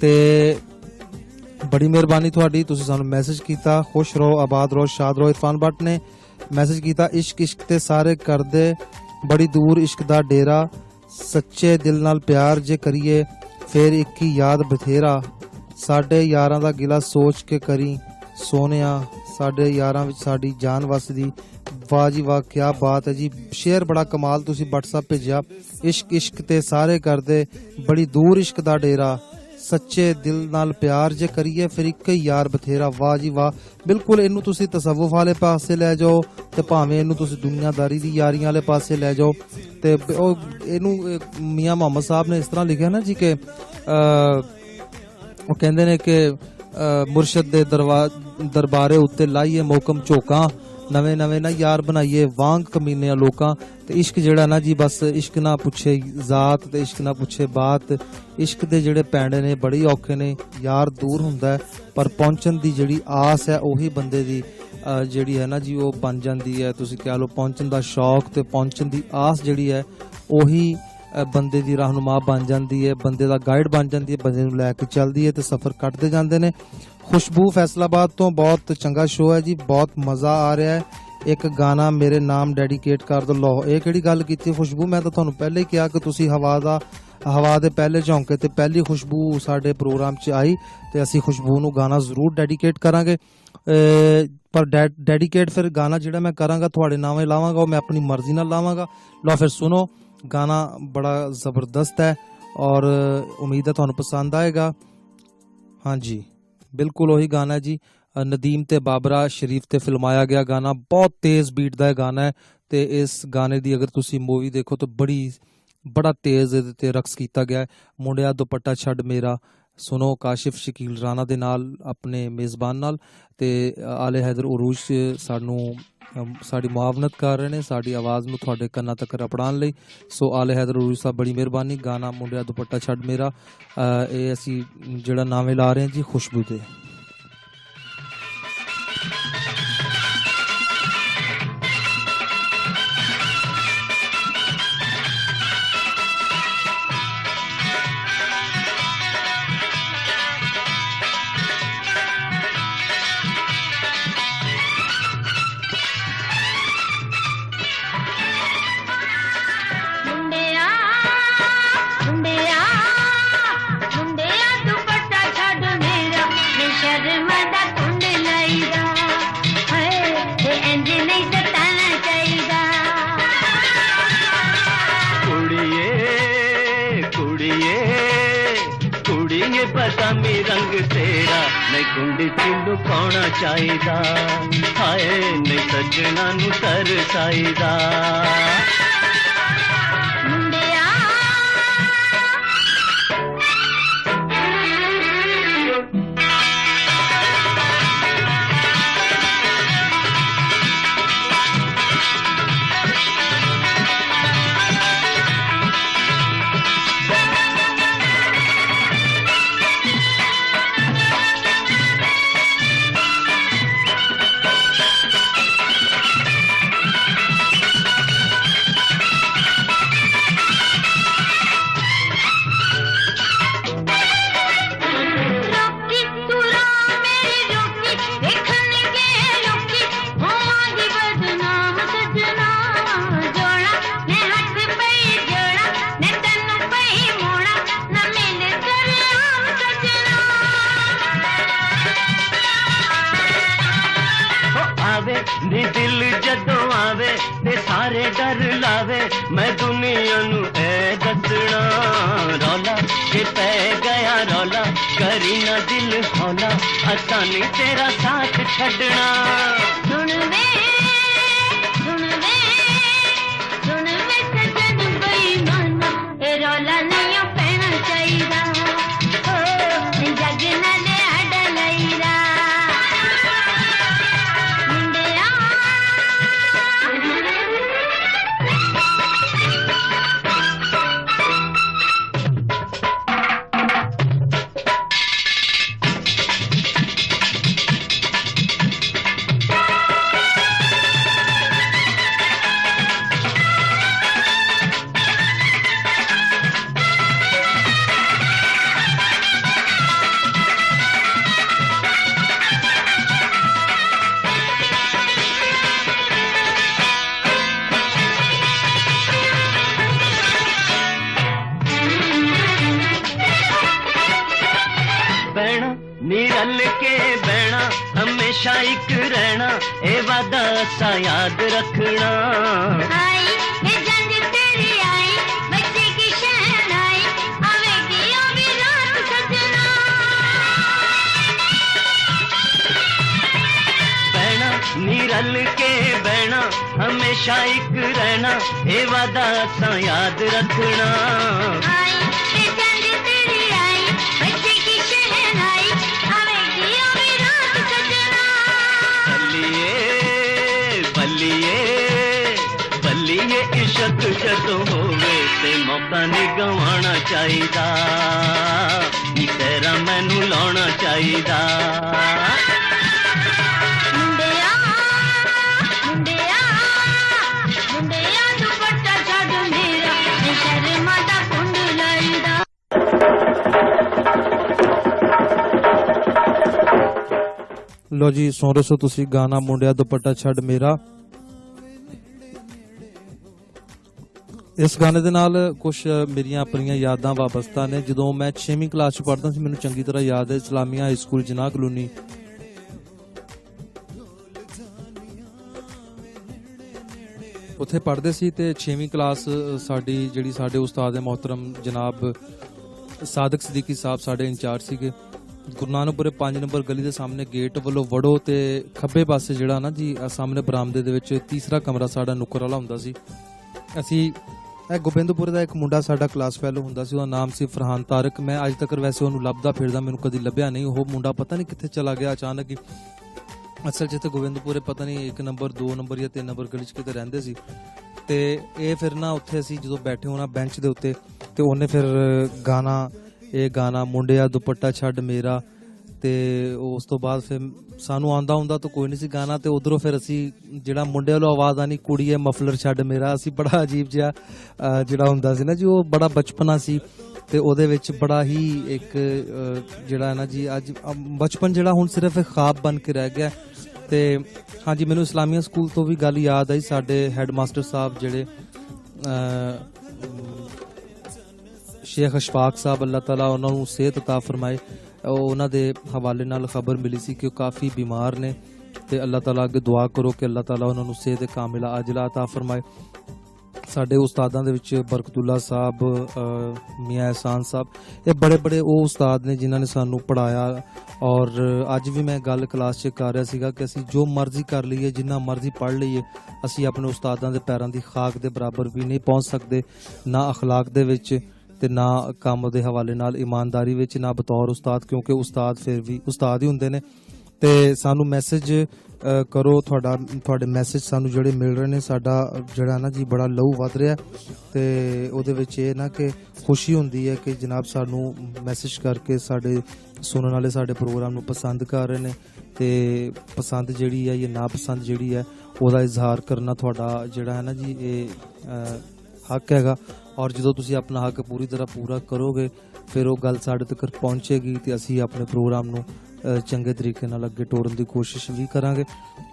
ते बड़ी मेहरबानी तुहाडी तुसी सानू मैसेज किया। खुश रहो आबाद रहो शाद रहो। इरफान भट्ट ने मैसेज किया इश्क इश्क ते सारे करदे बड़ी दूर इश्क दा डेरा सच्चे दिल नाल प्यार जे करिए फिर एक ही याद बथेरा साडे यारां दा गिला सोच के करी सोनिया साडे यारां विच साडी जान वसदी। वाह जी वाह क्या बात है जी। शेर बड़ा कमाल तुसी WhatsApp भेजिया। इश्क इश्क ते सारे करदे बड़ी दूर इश्क दा डेरा सच्चे दिल नाल प्यार जे करिए फिर एक ही यार बथेरा। वाह जी वाह बिल्कुल इनू तुसी तसव्वुफ वाले पासे ले जाओ ते भावें इनू तुसी दुनियादारी दी यारियां वाले पासे ले जाओ ते इनू मियां मोहम्मद साहब ने इस तरह लिखा ना जी के वो कहंदे ने कि मुर्शद दे दरबारे उत्ते लाइए मोकम झोकां नवे नवे ना यार बनाइए वांग कमीने लोकां ते इश्क जेड़ा ना जी बस इश्क ना पुछे जात ते इश्क ना पुछे बात इश्क दे जेड़े पैंडे ने बड़ी औखे ने यार दूर हुंदा है पर पहुंचण दी जेड़ी आस है ओही बंदे दी जेड़ी है ना जी वो बन जाती है तुसीं कह लो पहुंचण दा शौक ते पहुंचण दी आस जेड़ी है ओही बंदे दी रहनुमा बन जाती है बंदे दा गाइड बन जाती है बंदे नूं लैके चलदी है ते सफर कटदे जांदे ने। खुशबू फैसलाबाद तो बहुत चंगा शो है जी बहुत मज़ा आ रहा है एक गाना मेरे नाम डेडिकेट कर दो लो ये किहड़ी गल कीती खुशबू मैं तो तुहानूं पहले ही कहा कि तुसीं हवा दे पहले झोंके ते पहली खुशबू साडे प्रोग्राम च आई ते असीं खुशबू नूं गाना जरूर डेडिकेट करांगे पर डेडिकेट फिर गाना जिहड़ा मैं करांगा तुहाडे नाम लावांगा मैं अपनी मर्जी नाल लावांगा। लो फिर सुनो गाना बड़ा ज़बरदस्त है और उम्मीद है तुहानूं पसंद आएगा। हाँ जी बिल्कुल वही गाना है जी नदीम ते बाबरा शरीफ ते फिल्माया गया गाना बहुत तेज़ बीट दा गाना है ते इस गाने दी अगर तुसी मूवी देखो तो बड़ा तेज़ ते रक्स किया गया है। मुंडिया दुपट्टा छड़ मेरा सुनो काशिफ शकील राणा दे नाल अपने मेज़बान नाल ते आले हैदर उरूज सानू साड़ी मुआवनत कर रहे हैं साड़ी आवाज़ में थोड़े कन्ना तक अपनाने लई। सो आले हैदर उरूज साहब बड़ी मेहरबानी गाना मुंडिया दुपट्टा छड़ मेरा ये असी जेड़ा नावे ला रहे हैं जी खुशबू दे। रंग तेरा नहीं कुंड चिल्लू पाना चाहिदा हाय नहीं सजना नू तरसाईदा नी दिल जदों आवे ते सारे डर लावे मैं दुनिया नू ए दसना रौला के पै गया रौला करी ना दिल हौला आसानी तेरा साथ छड़ना सुन वे सजन बेईमाना ए रौला नहीं पैना चाहिदा ओ जग नाले अड़ लईरा निरल के बहना हमेशा एक रहना ए वादा सा याद रखना आई ये जंज तेरी आई बच्चे की शहनाई आवेगी ओ भी रात सजना बहना निरल के बहना हमेशा एक रहना ए वादा सा याद रखना आई ये जंज तेरी आई बच्चे की शहनाई तक जदों होवे ते मौका नहीं गवाना चाहिदा नी तेरा मैनू लाउना चाहिदा मुंडिया मुंडिया मुंडिया दुपट्टा छड़ मेरा नी शर्मा दा कुंड लाईदा ਲੋ ਜੀ ਸੁਣ ਰਹੇ ਸੋ ਤੁਸੀਂ ਗਾਣਾ ਮੁੰਡਿਆ ਦੁਪੱਟਾ ਛੱਡ ਮੇਰਾ। ਇਸ ਗਾਣੇ ਦੇ ਨਾਲ ਕੁਝ ਮੇਰੀਆਂ ਆਪਣੀਆਂ ਯਾਦਾਂ ਵਾਬਸਤਾ ਨੇ। ਜਦੋਂ ਮੈਂ 6ਵੀਂ ਕਲਾਸ ਚ ਪੜ੍ਹਦਾ ਸੀ, ਮੈਨੂੰ ਚੰਗੀ ਤਰ੍ਹਾਂ ਯਾਦ ਹੈ, ਇਸਲਾਮੀਆ ਹਾਈ ਸਕੂਲ ਜਨਾਹ ਕਲੋਨੀ ਉੱਥੇ ਪੜ੍ਹਦੇ ਸੀ ਤੇ 6ਵੀਂ ਕਲਾਸ ਸਾਡੀ ਜਿਹੜੀ ਸਾਡੇ ਉਸਤਾਦ ਹੈ ਮੁਹਤਰਮ ਜਨਾਬ ਸਾਦਕ ਸਦੀਕੀ ਸਾਹਿਬ ਸਾਡੇ ਇੰਚਾਰਜ ਸੀਗੇ। ਗੁਰੂ ਨਾਨਕਪੁਰੇ 5 ਨੰਬਰ ਗਲੀ ਦੇ ਸਾਹਮਣੇ ਗੇਟ ਵੱਲੋਂ ਵੜੋ ਤੇ ਖੱਬੇ ਪਾਸੇ ਜਿਹੜਾ ਨਾ ਜੀ ਸਾਹਮਣੇ ਬਰਾਮਦੇ ਦੇ ਵਿੱਚ ਤੀਸਰਾ ਕਮਰਾ ਸਾਡਾ ਨੁੱਕਰ ਵਾਲਾ ਹੁੰਦਾ ਸੀ। ਅਸੀਂ ਇਹ ਗੋਬਿੰਦਪੁਰੇ ਦਾ ਇੱਕ ਮੁੰਡਾ ਸਾਡਾ ਕਲਾਸ ਫੈਲੋ ਹੁੰਦਾ ਸੀ, ਉਹਦਾ ਨਾਮ ਸੀ ਫਰਹਾਨ ਤਾਰਕ। ਮੈਂ ਅੱਜ ਤੱਕ ਵੈਸੇ ਉਹਨੂੰ ਲੱਭਦਾ ਫਿਰਦਾ, ਮੈਨੂੰ ਕਦੀ ਲੱਭਿਆ ਨਹੀਂ। ਉਹ ਮੁੰਡਾ ਪਤਾ ਨਹੀਂ ਕਿੱਥੇ ਚਲਾ ਗਿਆ ਅਚਾਨਕ ਹੀ। ਅਸਲ 'ਚ ਤੇ ਗੋਬਿੰਦਪੁਰੇ ਪਤਾ ਨਹੀਂ 1 ਨੰਬਰ 2 ਨੰਬਰ ਜਾਂ 3 ਨੰਬਰ ਗਲੀ 'ਚ ਕਿਤੇ ਰਹਿੰਦੇ ਸੀ। ਤੇ ਇਹ ਫਿਰ ਨਾ ਉੱਥੇ ਅਸੀਂ ਜਦੋਂ ਬੈਠੇ ਹੋਣਾ ਬੈਂਚ ਦੇ ਉੱਤੇ ਤੇ ਉਹਨੇ ਫਿਰ ਇਹ ਗਾਣਾ ਮੁੰਡਿਆ ਦੁਪੱਟਾ ਛੱਡ ਮੇਰਾ ਤੇ ਉਸ ਤੋਂ ਬਾਅਦ ਫਿਰ ਸਾਨੂੰ ਆਉਂਦਾ ਹੁੰਦਾ ਤਾਂ ਕੋਈ ਨਹੀਂ ਸੀ ਗਾਣਾ ਤੇ ਉਧਰੋਂ ਫਿਰ ਅਸੀਂ ਜਿਹੜਾ ਮੁੰਡੇ ਵੱਲੋਂ ਆਵਾਜ਼ ਆਣੀ ਕੁੜੀਏ ਮਫਲਰ ਛੱਡ ਮੇਰਾ, ਅਸੀਂ ਬੜਾ ਅਜੀਬ ਜਿਹਾ ਜਿਹੜਾ ਹੁੰਦਾ ਸੀ ਨਾ ਜੀ, ਉਹ ਬੜਾ ਬਚਪਨਾ ਸੀ ਤੇ ਉਹਦੇ ਵਿੱਚ ਬੜਾ ਹੀ ਇੱਕ ਜਿਹੜਾ ਹੈ ਨਾ ਜੀ ਅੱਜ ਬਚਪਨ ਜਿਹੜਾ ਹੁਣ ਸਿਰਫ ਇੱਕ ਖਾਬ ਬਣ ਕੇ ਰਹਿ ਗਿਆ। ਤੇ ਹਾਂਜੀ ਮੈਨੂੰ ਇਸਲਾਮੀਆ ਸਕੂਲ ਤੋਂ ਵੀ ਗੱਲ ਯਾਦ ਆਈ। ਸਾਡੇ ਹੈਡ ਮਾਸਟਰ ਸਾਹਿਬ ਜਿਹੜੇ ਸ਼ੇਖ ਅਸ਼ਫਾਕ ਸਾਹਿਬ ਅੱਲਾਹ ਤਾਲਾ ਉਹਨਾਂ ਨੂੰ ਸਿਹਤ ਅਤਾ ਫਰਮਾਏ, ਉਹਨਾਂ ਦੇ ਹਵਾਲੇ ਨਾਲ ਖਬਰ ਮਿਲੀ ਸੀ ਕਿ ਉਹ ਕਾਫੀ ਬਿਮਾਰ ਨੇ ਤੇ ਅੱਲਾਹ ਤਾਲਾ ਅੱਗੇ ਦੁਆ ਕਰੋ ਕਿ ਅੱਲਾਹ ਤਾਲਾ ਉਹਨਾਂ ਨੂੰ ਸਿਹਤ ਕਾਮਿਲਾ ਅਜਲਾ ਅਤਾ ਫਰਮਾਏ। ਸਾਡੇ ਉਸਤਾਦਾਂ ਦੇ ਵਿੱਚ ਬਰਕਤੁੱਲਾ ਸਾਹਿਬ, ਮੀਆਂ ਅਹਿਸਾਨ ਸਾਹਿਬ, ਇਹ ਬੜੇ ਉਹ ਉਸਤਾਦ ਨੇ ਜਿਨ੍ਹਾਂ ਨੇ ਸਾਨੂੰ ਪੜ੍ਹਾਇਆ। ਔਰ ਅੱਜ ਵੀ ਮੈਂ ਗੱਲ ਕਲਾਸ 'ਚ ਕਰ ਰਿਹਾ ਸੀਗਾ ਕਿ ਅਸੀਂ ਜੋ ਮਰਜ਼ੀ ਕਰ ਲਈਏ, ਜਿੰਨਾ ਮਰਜ਼ੀ ਪੜ੍ਹ ਲਈਏ, ਅਸੀਂ ਆਪਣੇ ਉਸਤਾਦਾਂ ਦੇ ਪੈਰਾਂ ਦੀ ਖਾਕ ਦੇ ਬਰਾਬਰ ਵੀ ਨਹੀਂ ਪਹੁੰਚ ਸਕਦੇ, ਨਾ ਅਖਲਾਕ ਦੇ ਵਿੱਚ ਤੇ ਨਾ ਕੰਮ ਦੇ ਹਵਾਲੇ ਨਾਲ ਇਮਾਨਦਾਰੀ ਵਿੱਚ, ਨਾ ਬਤੌਰ ਉਸਤਾਦ, ਕਿਉਂਕਿ ਉਸਤਾਦ ਫਿਰ ਵੀ ਉਸਤਾਦ ਹੀ ਹੁੰਦੇ ਨੇ। ਤੇ ਸਾਨੂੰ ਮੈਸੇਜ ਕਰੋ, ਤੁਹਾਡੇ ਮੈਸੇਜ ਸਾਨੂੰ ਜਿਹੜੇ ਮਿਲ ਰਹੇ ਨੇ, ਸਾਡਾ ਜਿਹੜਾ ਨਾ ਜੀ ਬੜਾ ਲਹੂ ਵੱਧ ਰਿਹਾ ਤੇ ਉਹਦੇ ਵਿੱਚ ਇਹ ਨਾ ਕਿ ਖੁਸ਼ੀ ਹੁੰਦੀ ਹੈ ਕਿ ਜਨਾਬ ਸਾਨੂੰ ਮੈਸੇਜ ਕਰਕੇ ਸਾਡੇ ਸੁਣਨ ਵਾਲੇ ਸਾਡੇ ਪ੍ਰੋਗਰਾਮ ਨੂੰ ਪਸੰਦ ਕਰ ਰਹੇ ਨੇ ਤੇ ਪਸੰਦ ਜਿਹੜੀ ਹੈ ਜਾਂ ਨਾਪਸੰਦ ਜਿਹੜੀ ਹੈ ਉਹਦਾ ਇਜ਼ਹਾਰ ਕਰਨਾ ਤੁਹਾਡਾ ਜਿਹੜਾ ਹੈ ਨਾ ਜੀ ਇਹ ਹੱਕ ਹੈਗਾ। ਔਰ ਜਦੋਂ ਤੁਸੀਂ ਆਪਣਾ ਹੱਕ ਪੂਰੀ ਤਰ੍ਹਾਂ ਪੂਰਾ ਕਰੋਗੇ ਫਿਰ ਉਹ ਗੱਲ ਸਾਡੇ ਤੱਕ ਪਹੁੰਚੇਗੀ ਤੇ ਅਸੀਂ ਆਪਣੇ ਪ੍ਰੋਗਰਾਮ ਨੂੰ ਚੰਗੇ ਤਰੀਕੇ ਨਾਲ ਅੱਗੇ ਤੋਰਨ ਦੀ ਕੋਸ਼ਿਸ਼ ਵੀ ਕਰਾਂਗੇ।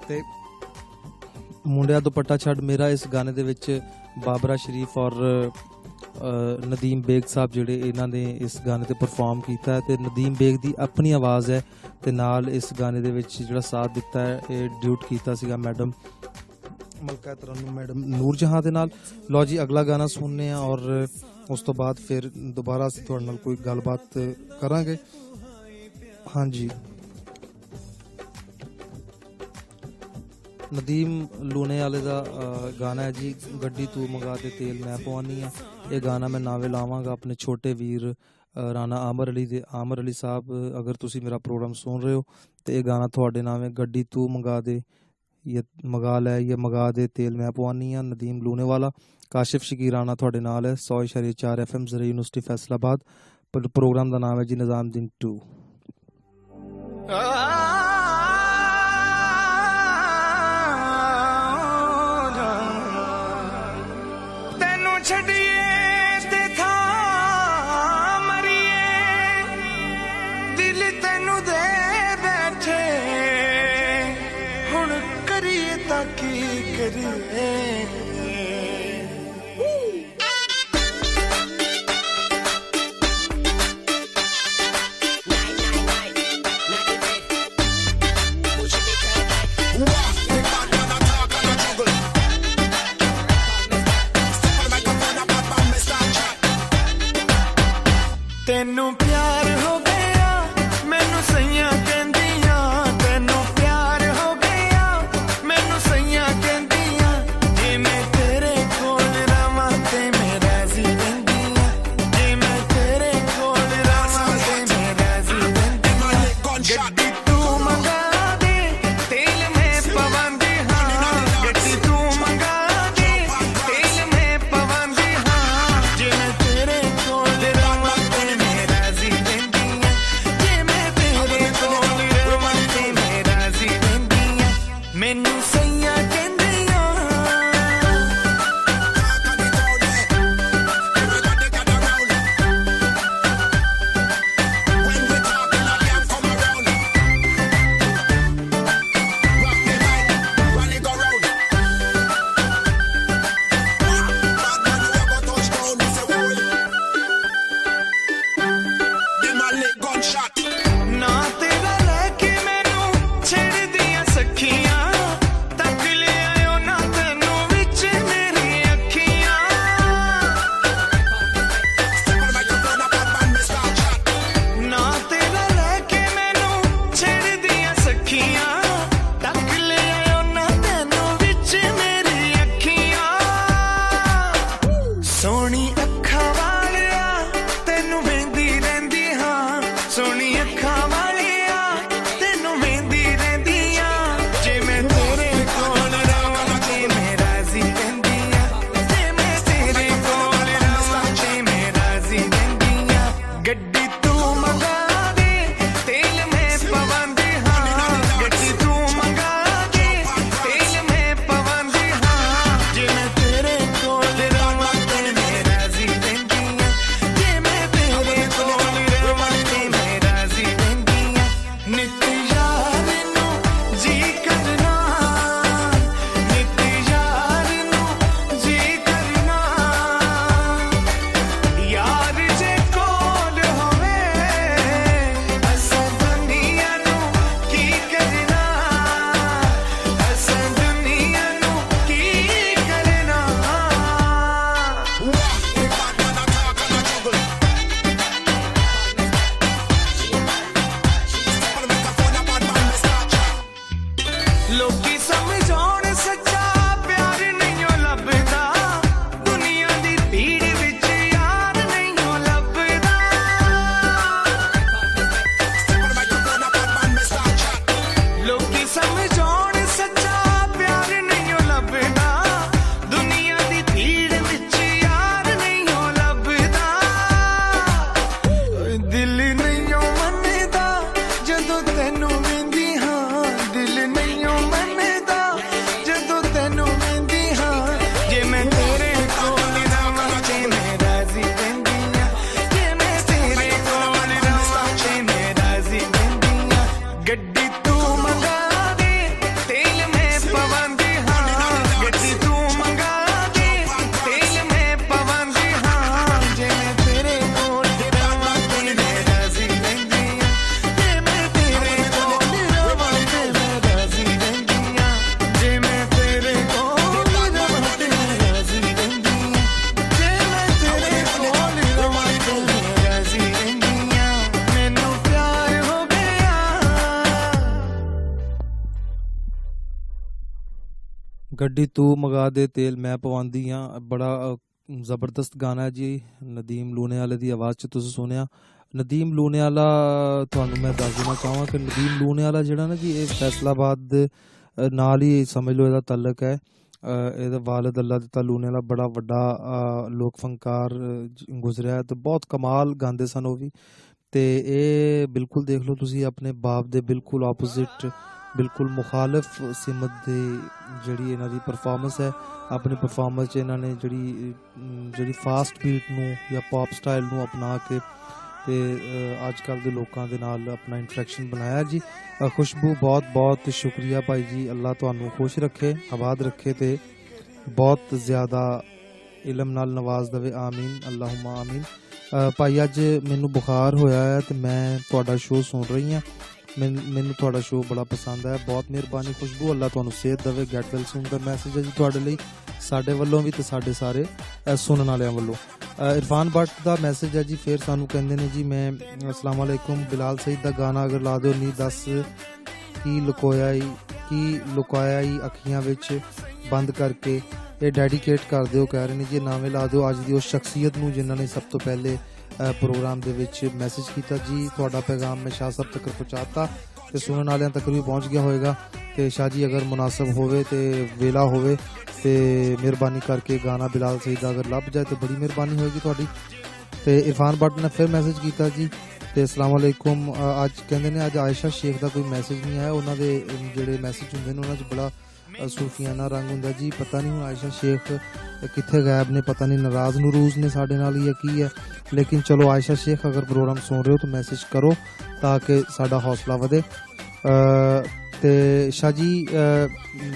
ਤੇ ਮੁੰਡਿਆ ਦੁਪੱਟਾ ਛੱਡ ਮੇਰਾ ਇਸ ਗਾਣੇ ਦੇ ਵਿੱਚ ਬਾਬਰਾ ਸ਼ਰੀਫ ਔਰ ਨਦੀਮ ਬੇਗ ਸਾਹਿਬ ਜਿਹੜੇ ਇਹਨਾਂ ਨੇ ਇਸ ਗਾਣੇ ਤੇ ਪਰਫਾਰਮ ਕੀਤਾ ਹੈ ਤੇ ਨਦੀਮ ਬੇਗ ਦੀ ਆਪਣੀ ਆਵਾਜ਼ ਹੈ ਤੇ ਨਾਲ ਇਸ ਗਾਣੇ ਦੇ ਵਿੱਚ ਜਿਹੜਾ ਸਾਥ ਦਿੱਤਾ ਹੈ ਇਹ ਡਿਊਟ ਕੀਤਾ ਸੀਗਾ ਮੈਡਮ ਮਲਕਾ ਤਰਨੁਮ ਮੈਡਮ ਨੂਰ ਜਹਾਂ ਦੇ ਨਾਲ। ਲਓ ਜੀ ਅਗਲਾ ਗਾਣਾ ਸੁਣਨੇ ਆ ਔਰ ਉਸ ਤੋਂ ਬਾਅਦ ਫਿਰ ਦੁਬਾਰਾ ਅਸੀਂ ਤੁਹਾਡੇ ਨਾਲ ਕੋਈ ਗੱਲਬਾਤ ਕਰਾਂਗੇ। ਹਾਂਜੀ ਨਦੀਮ ਲੂਣੇ ਵਾਲੇ ਦਾ ਗਾਣਾ ਹੈ ਜੀ ਗੱਡੀ ਤੂੰ ਮੰਗਾ ਦੇ ਤੇਲ ਮੈਂ ਪਵਾਨੀ ਆ। ਇਹ ਗਾਣਾ ਮੈਂ ਨਾਵੇ ਲਾਵਾਂਗਾ ਆਪਣੇ ਛੋਟੇ ਵੀਰ ਰਾਣਾ ਆਮਰ ਅਲੀ ਸਾਹਿਬ, ਅਗਰ ਤੁਸੀਂ ਮੇਰਾ ਪ੍ਰੋਗਰਾਮ ਸੁਣ ਰਹੇ ਹੋ ਤੇ ਇਹ ਗਾਣਾ ਤੁਹਾਡੇ ਨਾਮ ਹੈ। ਗੱਡੀ ਤੂੰ ਮੰਗਾ ਦੇ ये मंगा लै ये मंगा दे तेल मैं पवानी आ। नदीम लूने वाला काशिफ शकील राणा थोड़े नाल है 100.4 FM ज़रिए यूनिवर्सिटी फैसलाबाद। प्रोग्राम का नाम है जी निज़ामुद्दीन 2। तेनू छड़िए ते था मरिए दिल तेनू दे बैठे हुण करिए ताकि करिए। तेनू प्यार हो गया मैनू सैयां कहंदियां, तेनू प्यार हो गया मैनू सैयां कहंदियां, जिवें ਗੱਡੀ ਤੂੰ ਮਗਾ ਦੇ ਤੇਲ ਮੈਂ ਪਵਾਉਂਦੀ ਹਾਂ, ਬੜਾ ਜ਼ਬਰਦਸਤ ਗਾਣਾ ਹੈ ਜੀ। ਨਦੀਮ ਲੂਣੇਵਾਲੇ ਦੀ ਆਵਾਜ਼ 'ਚ ਤੁਸੀਂ ਸੁਣਿਆ। ਨਦੀਮ ਲੂਣੇਵਾਲਾ ਤੁਹਾਨੂੰ ਮੈਂ ਦੱਸ ਦੇਣਾ ਚਾਹਾਂਗਾ ਕਿ ਨਦੀਮ ਲੂਣੇਵਾਲਾ ਜਿਹੜਾ ਨਾ ਜੀ, ਇਹ ਫੈਸਲਾਬਾਦ ਦੇ ਨਾਲ ਹੀ ਸਮਝ ਲਓ ਇਹਦਾ ਤਾਲੁਕ ਹੈ। ਇਹਦਾ ਵਾਲਿਦ ਅੱਲਾ ਦਿੱਤਾ ਲੂਣੇਵਾਲਾ ਬੜਾ ਵੱਡਾ ਲੋਕ ਫਨਕਾਰ ਗੁਜ਼ਰਿਆ ਤੇ ਬਹੁਤ ਕਮਾਲ ਗਾਉਂਦੇ ਸਨ ਉਹ ਵੀ। ਤੇ ਇਹ ਬਿਲਕੁਲ ਦੇਖ ਲਓ ਤੁਸੀਂ, ਆਪਣੇ ਬਾਪ ਦੇ ਬਿਲਕੁਲ ਆਪੋਜ਼ਿਟ, ਬਿਲਕੁਲ ਮੁਖਾਲਿਫ ਸਿਮਤ ਦੀ ਜਿਹੜੀ ਇਹਨਾਂ ਦੀ ਪਰਫਾਰਮੈਂਸ ਹੈ। ਆਪਣੀ ਪਰਫਾਰਮੈਂਸ 'ਚ ਇਹਨਾਂ ਨੇ ਜਿਹੜੀ ਫਾਸਟ ਬੀਟ ਨੂੰ ਜਾਂ ਪੌਪ ਸਟਾਈਲ ਨੂੰ ਅਪਣਾ ਕੇ ਤੇ ਅੱਜ ਕੱਲ੍ਹ ਦੇ ਲੋਕਾਂ ਦੇ ਨਾਲ ਆਪਣਾ ਇੰਟਰੈਕਸ਼ਨ ਬਣਾਇਆ ਜੀ। ਖੁਸ਼ਬੂ ਬਹੁਤ ਬਹੁਤ ਸ਼ੁਕਰੀਆ ਭਾਈ ਜੀ, ਅੱਲਾ ਤੁਹਾਨੂੰ ਖੁਸ਼ ਰੱਖੇ, ਆਬਾਦ ਰੱਖੇ ਤੇ ਬਹੁਤ ਜ਼ਿਆਦਾ ਇਲਮ ਨਾਲ ਨਵਾਜ਼ ਦੇਵੇ। ਆਮੀਨ ਅੱਲਾਹੁਮਾ ਆਮੀਨ। ਭਾਈ ਅੱਜ ਮੈਨੂੰ ਬੁਖਾਰ ਹੋਇਆ ਹੈ ਤੇ ਮੈਂ ਤੁਹਾਡਾ ਸ਼ੋਅ ਸੁਣ ਰਹੀ ਹਾਂ। ਮੈਨੂੰ ਤੁਹਾਡਾ ਸ਼ੋਅ ਬੜਾ ਪਸੰਦ ਹੈ, ਬਹੁਤ ਮਿਹਰਬਾਨੀ ਖੁਸ਼ਬੂ, ਅੱਲਾ ਤੁਹਾਨੂੰ ਸਿਹਤ ਦੇਵੇ। ਗੈਟ ਵੈਲ ਸੂਨ ਦਾ ਮੈਸੇਜ ਹੈ ਜੀ ਤੁਹਾਡੇ ਲਈ, ਸਾਡੇ ਵੱਲੋਂ ਵੀ ਤੇ ਸਾਡੇ ਸਾਰੇ ਸੁਣਨ ਵਾਲਿਆਂ ਵੱਲੋਂ। ਇਰਫਾਨ ਭੱਟ ਦਾ ਮੈਸੇਜ ਹੈ ਜੀ, ਫਿਰ ਸਾਨੂੰ ਕਹਿੰਦੇ ਨੇ ਜੀ ਮੈਂ ਅਸਲਾਮ ਵਾਲੇਕੁਮ, ਬਿਲਾਲ ਸਈਦ ਦਾ ਗਾਣਾ ਅਗਰ ਲਾ ਦਿਓ ਨੀ ਦੱਸ ਕੀ ਲੁਕਾਇਆ ਈ ਅੱਖੀਆਂ ਵਿੱਚ ਬੰਦ ਕਰਕੇ, ਇਹ ਡੈਡੀਕੇਟ ਕਰ ਦਿਓ ਕਹਿ ਰਹੇ ਨੇ ਜੀ। ਨਾਵੇਂ ਲਾ ਦਿਓ ਅੱਜ ਦੀ ਉਸ ਸ਼ਖਸੀਅਤ ਨੂੰ ਜਿਨ੍ਹਾਂ ਨੇ ਸਭ ਤੋਂ ਪਹਿਲੇ ਪ੍ਰੋਗਰਾਮ ਦੇ ਵਿੱਚ ਮੈਸੇਜ ਕੀਤਾ ਜੀ। ਤੁਹਾਡਾ ਪੈਗਾਮ ਮੈਂ ਸ਼ਾਹ ਸਾਹਿਬ ਤੱਕ ਪਹੁੰਚਾਤਾ ਤੇ ਸੁਣਨ ਵਾਲਿਆਂ ਤੱਕ ਵੀ ਪਹੁੰਚ ਗਿਆ ਹੋਏਗਾ। ਤੇ ਸ਼ਾਹ ਜੀ ਅਗਰ ਮੁਨਾਸਬ ਹੋਵੇ ਤੇ ਵੇਲਾ ਹੋਵੇ ਤੇ ਮਿਹਰਬਾਨੀ ਕਰਕੇ ਗਾਣਾ ਬਿਲਾਲ ਸਈਦ ਦਾ ਅਗਰ ਲੱਭ ਜਾਏ ਤੇ ਬੜੀ ਮਿਹਰਬਾਨੀ ਹੋਏਗੀ ਤੁਹਾਡੀ। ਤੇ ਇਰਫਾਨ ਭੱਟ ਨੇ ਫਿਰ ਮੈਸੇਜ ਕੀਤਾ ਜੀ ਤੇ ਅਸਲਾਮ ਵਾਲੇਕੁਮ। ਅੱਜ ਕਹਿੰਦੇ ਨੇ ਅੱਜ ਆਇਸ਼ਾ ਸ਼ੇਖ ਦਾ ਕੋਈ ਮੈਸੇਜ ਨਹੀਂ ਆਇਆ। ਉਹਨਾਂ ਦੇ ਜਿਹੜੇ ਮੈਸੇਜ ਹੁੰਦੇ ਨੇ ਉਹਨਾਂ 'ਚ ਬੜਾ ਸੂਫੀਆਨਾ ਰੰਗ ਹੁੰਦਾ ਜੀ। ਪਤਾ ਨਹੀਂ ਹੁਣ ਆਇਸ਼ਾ ਸ਼ੇਖ ਕਿੱਥੇ ਗਾਇਬ ਨੇ, ਪਤਾ ਨਹੀਂ ਨਾਰਾਜ਼ ਨਰੂਜ਼ ਨੇ ਸਾਡੇ ਨਾਲ ਜਾਂ ਕੀ ਹੈ। ਲੇਕਿਨ ਚਲੋ ਆਇਸ਼ਾ ਸ਼ੇਖ ਅਗਰ ਪ੍ਰੋਗਰਾਮ ਸੁਣ ਰਹੇ ਹੋ ਤਾਂ ਮੈਸੇਜ ਕਰੋ ਤਾਂ ਕਿ ਸਾਡਾ ਹੌਸਲਾ ਵਧੇ। ਤੇ ਸ਼ਾਹ ਜੀ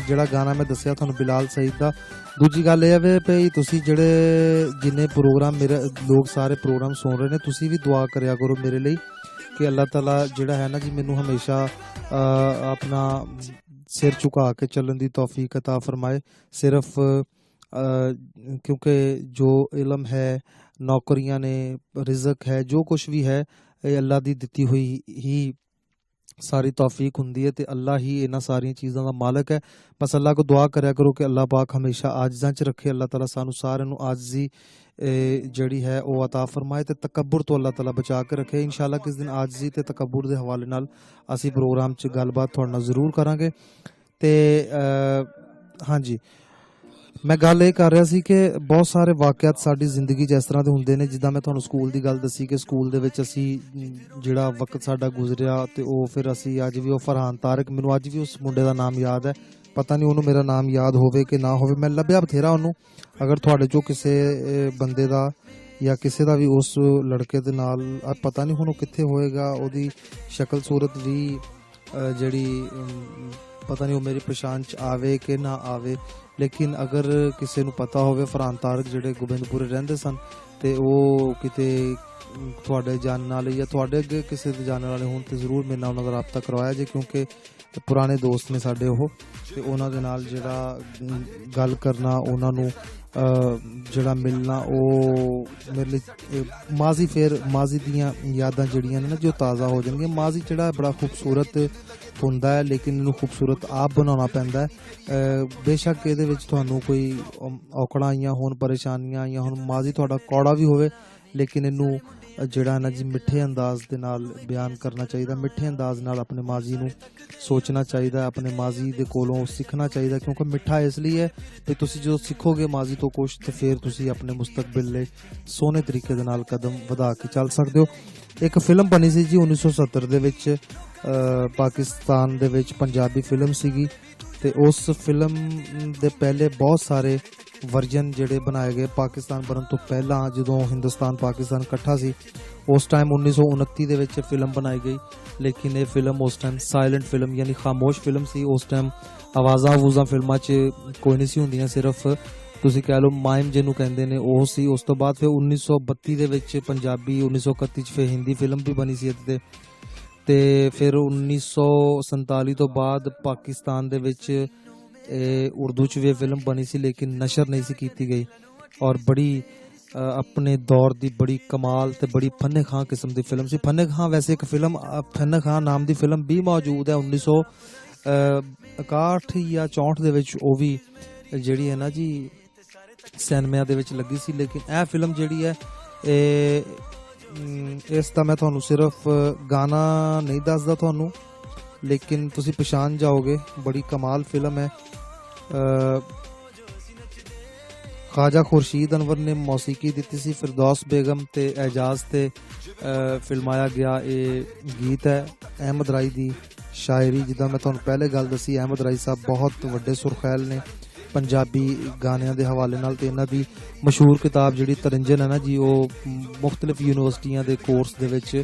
ਜਿਹੜਾ ਗਾਣਾ ਮੈਂ ਦੱਸਿਆ ਤੁਹਾਨੂੰ ਬਿਲਾਲ ਸਈਦ ਦਾ, ਦੂਜੀ ਗੱਲ ਇਹ ਹੈ ਵੀ ਤੁਸੀਂ ਜਿੰਨੇ ਪ੍ਰੋਗਰਾਮ ਮੇਰੇ ਲੋਕ ਸਾਰੇ ਪ੍ਰੋਗਰਾਮ ਸੁਣ ਰਹੇ ਨੇ, ਤੁਸੀਂ ਵੀ ਦੁਆ ਕਰਿਆ ਕਰੋ ਮੇਰੇ ਲਈ ਕਿ ਅੱਲਾਹ ਤਾਲਾ ਜਿਹੜਾ ਹੈ ਨਾ ਜੀ ਮੈਨੂੰ ਹਮੇਸ਼ਾ ਆਪਣਾ ਸਿਰ ਝੁਕਾ ਕੇ ਚੱਲਣ ਦੀ ਤੌਫੀਕ ਅਤਾ ਫਰਮਾਏ। ਸਿਰਫ ਕਿਉਂਕਿ ਜੋ ਇਲਮ ਹੈ, ਨੌਕਰੀਆਂ ਨੇ, ਰਿਜ਼ਕ ਹੈ, ਜੋ ਕੁਛ ਵੀ ਹੈ ਇਹ ਅੱਲਾ ਦੀ ਦਿੱਤੀ ਹੋਈ ਹੀ ਸਾਰੀ ਤੌਫੀਕ ਹੁੰਦੀ ਹੈ ਤੇ ਅੱਲਾ ਹੀ ਇਹਨਾਂ ਸਾਰੀਆਂ ਚੀਜ਼ਾਂ ਦਾ ਮਾਲਕ ਹੈ। ਬਸ ਅੱਲਾ ਕੋ ਦੁਆ ਕਰਿਆ ਕਰੋ ਕਿ ਅੱਲਾ ਪਾਕ ਹਮੇਸ਼ਾ ਆਜਜ਼ਾਂ 'ਚ ਰੱਖੇ। ਅੱਲਾਹ ਤਾਲਾ ਸਾਨੂੰ ਸਾਰਿਆਂ ਨੂੰ ਆਜਜ਼ੀ ਜਿਹੜੀ ਹੈ ਉਹ ਅਤਾ ਫਰਮਾਏ ਤੇ ਤਕੱਬੁਰ ਤੋਂ ਅੱਲਾਹ ਤਾਲਾ ਬਚਾ ਕੇ ਰੱਖੇ। ਇਨਸ਼ਾਅੱਲਾ ਕਿਸ ਦਿਨ ਆਜਜ਼ੀ ਤੇ ਤਕੱਬੁਰ ਦੇ ਹਵਾਲੇ ਨਾਲ ਅਸੀਂ ਪ੍ਰੋਗਰਾਮ 'ਚ ਗੱਲਬਾਤ ਤੁਹਾਡੇ ਨਾਲ ਜ਼ਰੂਰ ਕਰਾਂਗੇ। ਤੇ ਹਾਂਜੀ, ਮੈਂ ਗੱਲ ਇਹ ਕਰ ਰਿਹਾ ਸੀ ਕਿ ਬਹੁਤ ਸਾਰੇ ਵਾਕਿਆਤ ਸਾਡੀ ਜ਼ਿੰਦਗੀ 'ਚ ਇਸ ਤਰ੍ਹਾਂ ਦੇ ਹੁੰਦੇ ਨੇ, ਜਿੱਦਾਂ ਮੈਂ ਤੁਹਾਨੂੰ ਸਕੂਲ ਦੀ ਗੱਲ ਦੱਸੀ ਕਿ ਸਕੂਲ ਦੇ ਵਿੱਚ ਅਸੀਂ ਜਿਹੜਾ ਵਕਤ ਸਾਡਾ ਗੁਜ਼ਰਿਆ ਤੇ ਉਹ ਫਿਰ ਅਸੀਂ ਅੱਜ ਵੀ ਉਹ ਫਰਹਾਨ ਤਾਰਿਕ, ਮੈਨੂੰ ਅੱਜ ਵੀ ਉਸ ਮੁੰਡੇ ਦਾ ਨਾਮ ਯਾਦ ਹੈ। ਪਤਾ ਨਹੀਂ ਉਹਨੂੰ ਮੇਰਾ ਨਾਮ ਯਾਦ ਹੋਵੇ ਕਿ ਨਾ ਹੋਵੇ, ਮੈਂ ਲੱਭਿਆ ਬਥੇਰਾ ਉਹਨੂੰ। ਅਗਰ ਤੁਹਾਡੇ 'ਚੋਂ ਕਿਸੇ ਬੰਦੇ ਦਾ ਜਾਂ ਕਿਸੇ ਦਾ ਵੀ ਉਸ ਲੜਕੇ ਦੇ ਨਾਲ ਪਤਾ ਨਹੀਂ ਹੁਣ ਉਹ ਕਿੱਥੇ ਹੋਏਗਾ, ਉਹਦੀ ਸ਼ਕਲ ਸੂਰਤ ਵੀ ਜਿਹੜੀ ਪਤਾ ਨਹੀਂ ਉਹ ਮੇਰੀ ਪਛਾਣ 'ਚ ਆਵੇ ਕਿ ਨਾ ਆਵੇ, ਲੇਕਿਨ ਅਗਰ ਕਿਸੇ ਨੂੰ ਪਤਾ ਹੋਵੇ ਫਰਹਾਨ ਤਾਰਿਕ ਜਿਹੜੇ ਗੋਬਿੰਦਪੁਰੇ ਰਹਿੰਦੇ ਸਨ ਤੇ ਉਹ ਕਿਤੇ ਤੁਹਾਡੇ ਜਾਣਨ ਵਾਲੇ ਜਾਂ ਤੁਹਾਡੇ ਅੱਗੇ ਕਿਸੇ ਦੇ ਜਾਣਨ ਵਾਲੇ ਹੋਣ ਤੇ ਜ਼ਰੂਰ ਮੇਰੇ ਨਾਲ ਉਹਨਾਂ ਦਾ ਰਾਬਤਾ ਕਰਵਾਇਆ ਜੇ, ਕਿਉਂਕਿ ਪੁਰਾਣੇ ਦੋਸਤ ਨੇ ਸਾਡੇ ਉਹ। ਤੇ ਉਹਨਾਂ ਦੇ ਨਾਲ ਜਿਹੜਾ ਗੱਲ ਕਰਨਾ, ਉਹਨਾਂ ਨੂੰ ਜਿਹੜਾ ਮਿਲਣਾ, ਉਹ ਮੇਰੇ ਲਈ ਮਾਜ਼ੀ ਦੀਆਂ ਯਾਦਾਂ ਜਿਹੜੀਆਂ ਨੇ ਨਾ ਜੋ ਤਾਜ਼ਾ ਹੋ ਜਾਣਗੀਆਂ। ਮਾਜ਼ੀ ਜਿਹੜਾ ਬੜਾ ਖੂਬਸੂਰਤ ਹੁੰਦਾ ਹੈ ਲੇਕਿਨ ਇਹਨੂੰ ਖੂਬਸੂਰਤ ਆਪ ਬਣਾਉਣਾ ਪੈਂਦਾ ਹੈ। ਬੇਸ਼ੱਕ ਇਹਦੇ ਵਿੱਚ ਤੁਹਾਨੂੰ ਕੋਈ ਔਕੜਾਂ ਆਈਆਂ ਹੋਣ, ਪਰੇਸ਼ਾਨੀਆਂ ਆਈਆਂ ਹੋਣ, ਮਾਜ਼ੀ ਤੁਹਾਡਾ ਕੌੜਾ ਵੀ ਹੋਵੇ, ਲੇਕਿਨ ਇਹਨੂੰ ਜਿਹੜਾ ਨਾ ਜੀ ਮਿੱਠੇ ਅੰਦਾਜ਼ ਦੇ ਨਾਲ ਬਿਆਨ ਕਰਨਾ ਚਾਹੀਦਾ। ਮਿੱਠੇ ਅੰਦਾਜ਼ ਨਾਲ ਆਪਣੇ ਮਾਜ਼ੀ ਨੂੰ ਸੋਚਣਾ ਚਾਹੀਦਾ, ਆਪਣੇ ਮਾਜ਼ੀ ਦੇ ਕੋਲੋਂ ਸਿੱਖਣਾ ਚਾਹੀਦਾ, ਕਿਉਂਕਿ ਮਿੱਠਾ ਇਸ ਲਈ ਹੈ ਕਿ ਤੁਸੀਂ ਜੋ ਸਿੱਖੋਗੇ ਮਾਜ਼ੀ ਤੋਂ ਕੁਛ ਤੇ ਫਿਰ ਤੁਸੀਂ ਆਪਣੇ ਮੁਸਤਕਬਲ ਲਈ ਸੋਹਣੇ ਤਰੀਕੇ ਦੇ ਨਾਲ ਕਦਮ ਵਧਾ ਕੇ ਚੱਲ ਸਕਦੇ ਹੋ। ਇੱਕ ਫਿਲਮ ਬਣੀ ਸੀ ਜੀ 1970 ਦੇ ਵਿੱਚ, ਪਾਕਿਸਤਾਨ ਦੇ ਵਿੱਚ ਪੰਜਾਬੀ ਫਿਲਮ ਸੀਗੀ ਤੇ ਉਸ ਫਿਲਮ ਦੇ ਪਹਿਲੇ ਬਹੁਤ ਸਾਰੇ ਵਰਜਨ ਜਿਹੜੇ ਬਣਾਏ ਗਏ ਪਾਕਿਸਤਾਨ ਬਣਨ ਤੋਂ ਪਹਿਲਾਂ, ਜਦੋਂ ਹਿੰਦੁਸਤਾਨ ਪਾਕਿਸਤਾਨ ਇਕੱਠਾ ਸੀ ਉਸ ਟਾਈਮ 1929 ਦੇ ਵਿੱਚ ਫਿਲਮ ਬਣਾਈ ਗਈ। ਲੇਕਿਨ ਇਹ ਫਿਲਮ ਉਸ ਟਾਈਮ ਸਾਇਲੈਂਟ ਫਿਲਮ ਯਾਨੀ ਖਾਮੋਸ਼ ਫਿਲਮ ਸੀ। ਉਸ ਟਾਈਮ ਆਵਾਜ਼ਾਂ ਫਿਲਮਾਂ 'ਚ ਕੋਈ ਨਹੀਂ ਸੀ ਹੁੰਦੀਆਂ, ਸਿਰਫ ਤੁਸੀਂ ਕਹਿ ਲਓ ਮਾਈਮ ਜਿਹਨੂੰ ਕਹਿੰਦੇ ਨੇ ਉਹ ਸੀ। ਉਸ ਤੋਂ ਬਾਅਦ ਫਿਰ 1932 ਦੇ ਵਿੱਚ ਪੰਜਾਬੀ, 1931 'ਚ ਫਿਰ ਹਿੰਦੀ ਫਿਲਮ ਵੀ ਬਣੀ ਸੀ ਇੱਥੇ ਤੇ ਫਿਰ 1947 ਤੋਂ ਬਾਅਦ ਪਾਕਿਸਤਾਨ ਦੇ ਵਿੱਚ ਉਰਦੂ 'ਚ ਵੀ ਫਿਲਮ ਬਣੀ ਸੀ, ਲੇਕਿਨ ਨਸ਼ਰ ਨਹੀਂ ਸੀ ਕੀਤੀ ਗਈ। ਔਰ ਬੜੀ ਆਪਣੇ ਦੌਰ ਦੀ ਬੜੀ ਕਮਾਲ ਤੇ ਬੜੀ ਫੰਨੇ ਖਾਂ ਕਿਸਮ ਦੀ ਫਿਲਮ ਸੀ। ਫੰਨੇ ਖਾਂ ਵੈਸੇ ਇੱਕ ਫਿਲਮ ਫੰਨੇ ਖਾਂ ਨਾਮ ਦੀ ਫਿਲਮ ਵੀ ਮੌਜੂਦ ਹੈ 1900 61 ਜਾਂ 64 ਦੇ ਵਿੱਚ ਉਹ ਵੀ ਜਿਹੜੀ ਹੈ ਨਾ ਜੀ ਸਿਨੇਮਿਆਂ ਦੇ ਵਿੱਚ ਲੱਗੀ ਸੀ। ਲੇਕਿਨ ਇਹ ਫਿਲਮ ਜਿਹੜੀ ਹੈ ਇਸ ਦਾ ਮੈਂ ਤੁਹਾਨੂੰ ਸਿਰਫ ਗਾਣਾ ਨਹੀਂ ਦੱਸਦਾ ਤੁਹਾਨੂੰ, ਲੇਕਿਨ ਤੁਸੀਂ ਪਛਾਣ ਜਾਓਗੇ। ਬੜੀ ਕਮਾਲ ਫਿਲਮ ਹੈ। ख्वाजा खुर्शीद अनवर ने मौसीकी दी सी, फिरदौस बेगम ते एजाज ते फिल्माया गया ये गीत है। अहमद राई दी शायरी, जिदा मैं तुहानू पहले गल दसी, अहमद राई साहब बहुत वड्डे सुरखैल ने पंजाबी गानियां दे हवाले नाल। ते इन्हां दी मशहूर किताब जिहड़ी तरिंजन है ना जी, वो मुख्तलिफ यूनिवर्सिटियां दे कोर्स दे विच